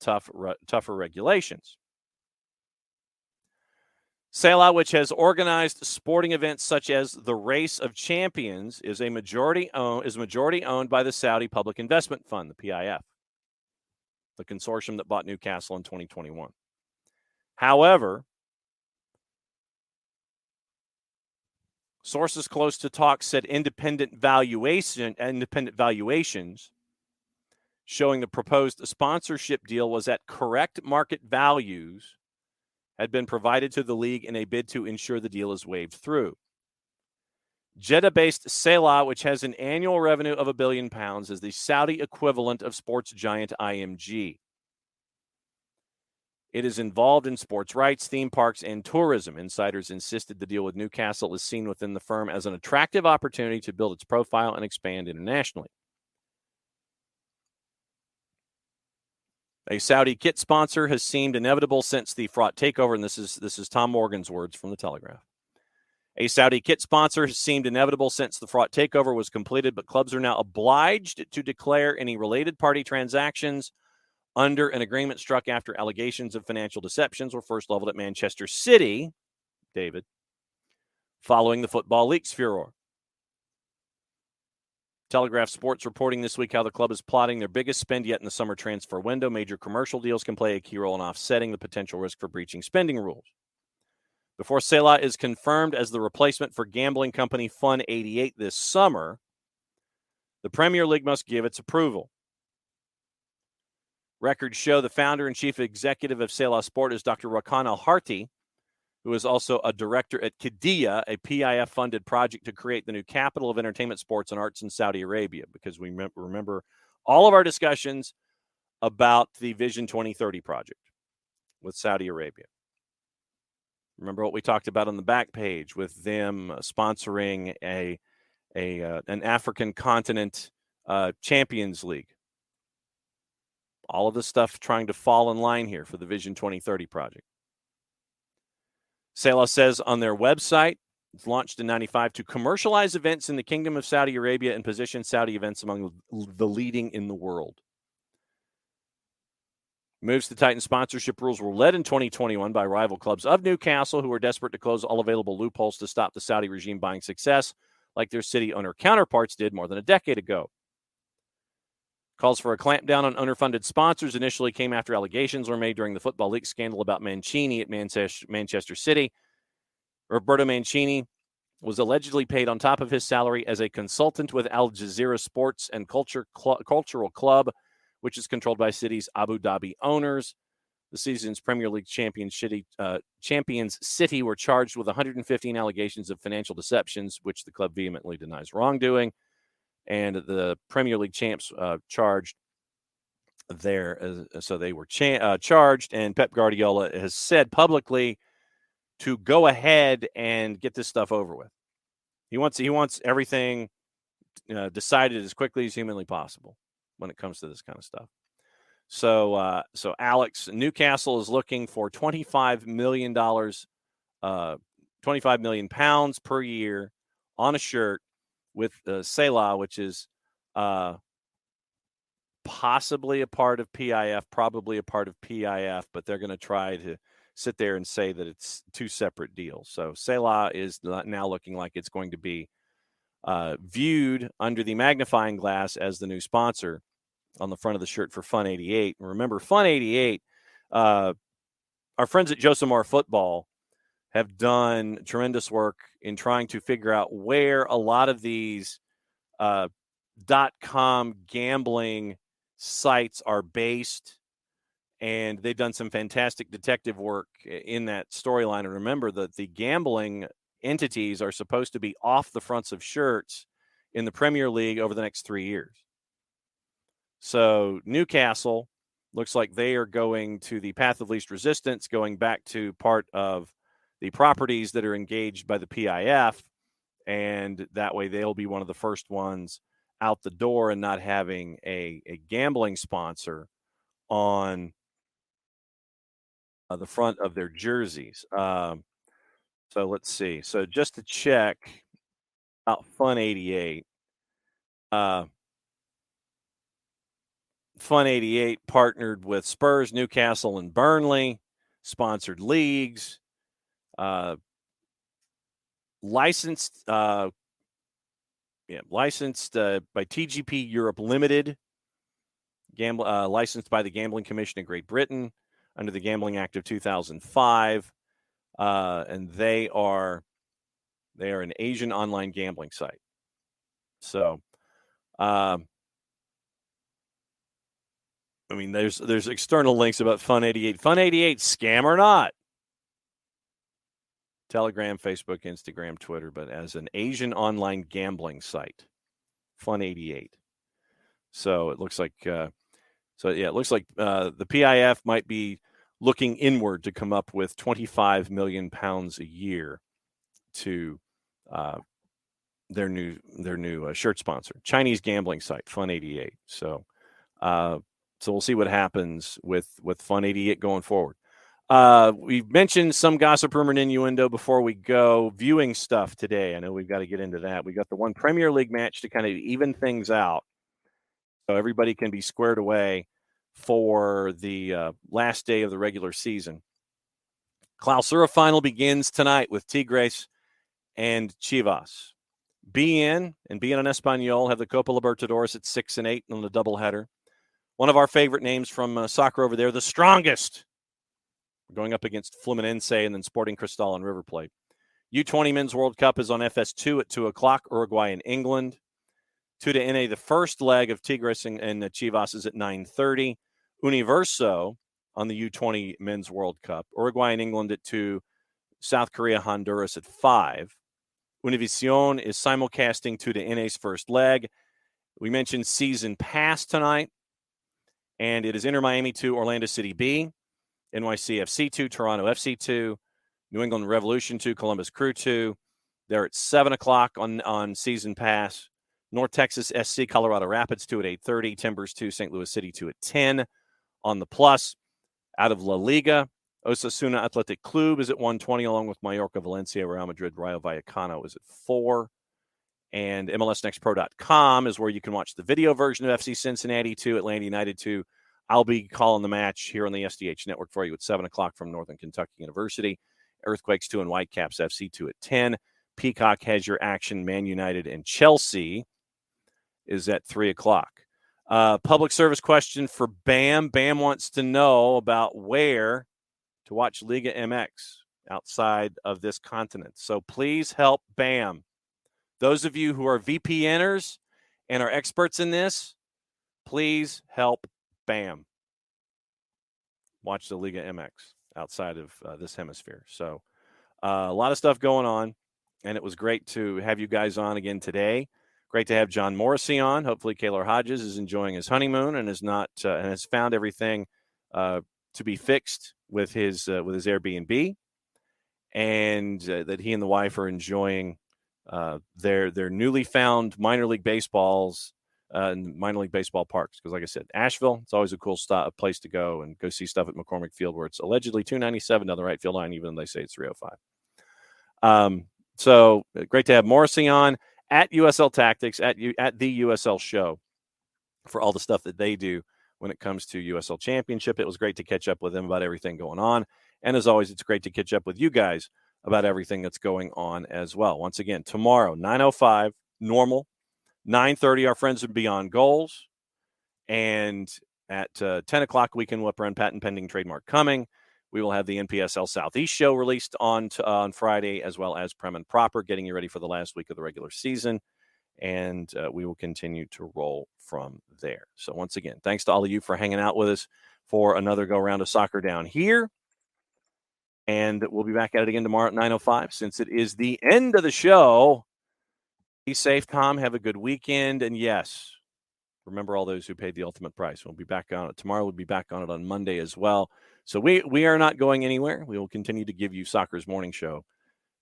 S1: tougher regulations. Selah, which has organized sporting events such as the Race of Champions, is majority owned by the Saudi Public Investment Fund, the PIF, the consortium that bought Newcastle in 2021. However, sources close to talks said independent valuations showing the proposed sponsorship deal was at correct market values had been provided to the league in a bid to ensure the deal is waved through. Jeddah-based Selah, which has an annual revenue of £1 billion, is the Saudi equivalent of sports giant IMG. It is involved in sports rights, theme parks, and tourism. Insiders insisted the deal with Newcastle is seen within the firm as an attractive opportunity to build its profile and expand internationally. A Saudi kit sponsor has seemed inevitable since the fraught takeover, and this is Tom Morgan's words from the Telegraph. A Saudi kit sponsor has seemed inevitable since the fraught takeover was completed, but clubs are now obliged to declare any related party transactions under an agreement struck after allegations of financial deceptions were first leveled at Manchester City, David, following the Football Leaks furor. Telegraph Sports reporting this week how the club is plotting their biggest spend yet in the summer transfer window. Major commercial deals can play a key role in offsetting the potential risk for breaching spending rules. Before Selah is confirmed as the replacement for gambling company Fun 88 this summer, the Premier League must give its approval. Records show the founder and chief executive of Selah Sport is Dr. Rakan Al-Harti, who is also a director at Qiddiya, a PIF-funded project to create the new capital of entertainment, sports, and arts in Saudi Arabia, because we remember all of our discussions about the Vision 2030 project with Saudi Arabia. Remember what we talked about on the back page with them sponsoring an African continent Champions League. All of this stuff trying to fall in line here for the Vision 2030 project. Selah says on their website, it's launched in 1995 to commercialize events in the Kingdom of Saudi Arabia and position Saudi events among the leading in the world. Moves to tighten sponsorship rules were led in 2021 by rival clubs of Newcastle, who were desperate to close all available loopholes to stop the Saudi regime buying success, like their city owner counterparts did more than a decade ago. Calls for a clampdown on owner-funded sponsors initially came after allegations were made during the Football League scandal about Mancini at Manchester City. Roberto Mancini was allegedly paid on top of his salary as a consultant with Al Jazeera Sports and Cultural Club, which is controlled by City's Abu Dhabi owners. The season's Premier League champions City were charged with 115 allegations of financial deceptions, which the club vehemently denies wrongdoing. And the Premier League champs charged there. So they were charged, and Pep Guardiola has said publicly to go ahead and get this stuff over with. He wants everything decided as quickly as humanly possible when it comes to this kind of stuff. So Alex, Newcastle is looking for $25 million, 25 million pounds per year on a shirt with Selah, which is possibly a part of PIF, probably a part of PIF, but they're going to try to sit there and say that it's two separate deals. So Selah is now looking like it's going to be viewed under the magnifying glass as the new sponsor on the front of the shirt for Fun 88. And remember, Fun 88, our friends at Josemar Football have done tremendous work in trying to figure out where a lot of these .com gambling sites are based, and they've done some fantastic detective work in that storyline. And remember that the gambling entities are supposed to be off the fronts of shirts in the Premier League over the next 3 years. So Newcastle looks like they are going to the path of least resistance, going back to part of the properties that are engaged by the PIF, and that way they'll be one of the first ones out the door and not having a gambling sponsor on the front of their jerseys. So let's see. So just to check out Fun 88. Fun 88 partnered with Spurs, Newcastle, and Burnley, sponsored leagues, licensed by TGP Europe Limited, licensed by the Gambling Commission of Great Britain under the Gambling Act of 2005, and they are an Asian online gambling site. So, I mean, there's external links about Fun 88. Fun 88, scam or not? Telegram, Facebook, Instagram, Twitter, but as an Asian online gambling site, Fun 88. So it looks like, the PIF might be looking inward to come up with £25 million a year to their new shirt sponsor, Chinese gambling site, Fun 88. So we'll see what happens with Fun 88 going forward. We've mentioned some gossip, rumor, and innuendo before we go. Viewing stuff today. I know we've got to get into that. We got the one Premier League match to kind of even things out, so everybody can be squared away for the last day of the regular season. Clausura final begins tonight with Tigres and Chivas. BN and BN en Español have the Copa Libertadores at 6 and 8 on the doubleheader. One of our favorite names from soccer over there, the strongest. We're going up against Fluminense and then Sporting Cristal and River Plate. U20 Men's World Cup is on FS2 at 2 o'clock, Uruguay and England. 2 to NA, the first leg of Tigres and Chivas is at 9:30. Universo on the U20 Men's World Cup. Uruguay and England at 2. South Korea, Honduras at 5. Univision is simulcasting 2 to NA's first leg. We mentioned Season Pass tonight, and it is Inter Miami 2, Orlando City B, NYCFC 2, Toronto FC 2, New England Revolution 2, Columbus Crew 2. They're at 7 o'clock on Season Pass. North Texas SC, Colorado Rapids 2 at 8:30, Timbers 2, St. Louis City 2 at 10 on the plus. Out of La Liga, Osasuna Athletic Club is at 1:20, along with Mallorca, Valencia, Real Madrid, Rayo Vallecano is at 4. And MLSNextPro.com is where you can watch the video version of FC Cincinnati 2, Atlanta United 2. I'll be calling the match here on the SDH network for you at 7 o'clock from Northern Kentucky University. Earthquakes 2 and Whitecaps FC 2 at 10. Peacock has your action. Man United and Chelsea is at 3 o'clock. Public service question for Bam. Bam wants to know about where to watch Liga MX outside of this continent. So please help Bam. Those of you who are VPNers and are experts in this, please help Bam watch the Liga MX outside of this hemisphere. So a lot of stuff going on, and it was great to have you guys on again today. Great to have John Morrissey on. Hopefully Kaylor Hodges is enjoying his honeymoon and is not and has found everything to be fixed with his Airbnb, and that he and the wife are enjoying their newly found minor league baseballs and minor league baseball parks. Because like I said, Asheville, it's always a cool place to go and go see stuff at McCormick Field, where it's allegedly 297 down the right field line, even though they say it's 305. So great to have Morrissey on at USL Tactics, at the USL Show, for all the stuff that they do when it comes to USL Championship. It was great to catch up with them about everything going on. And as always, it's great to catch up with you guys about everything that's going on as well. Once again, tomorrow, 9:05, normal. 9:30, our friends are Beyond Goals. And at 10 o'clock, Weekend Whipper and Patent Pending Trademark Coming. we will have the NPSL Southeast show released on Friday, as well as Prem and Proper, getting you ready for the last week of the regular season. And we will continue to roll from there. So once again, thanks to all of you for hanging out with us for another go-round of Soccer Down here. And we'll be back at it again tomorrow at 9:05. Since it is the end of the show, be safe, Tom. Have a good weekend. And yes, remember all those who paid the ultimate price. We'll be back on it tomorrow. We'll be back on it on Monday as well. So we are not going anywhere. We will continue to give you Soccer's morning show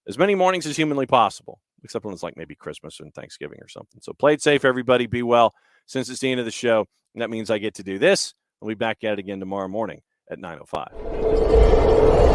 S1: as many mornings as humanly possible, except when it's like maybe Christmas and Thanksgiving or something. So play it safe, everybody. Be well. Since it's the end of the show, that means I get to do this. We'll be back at it again tomorrow morning at 9:05.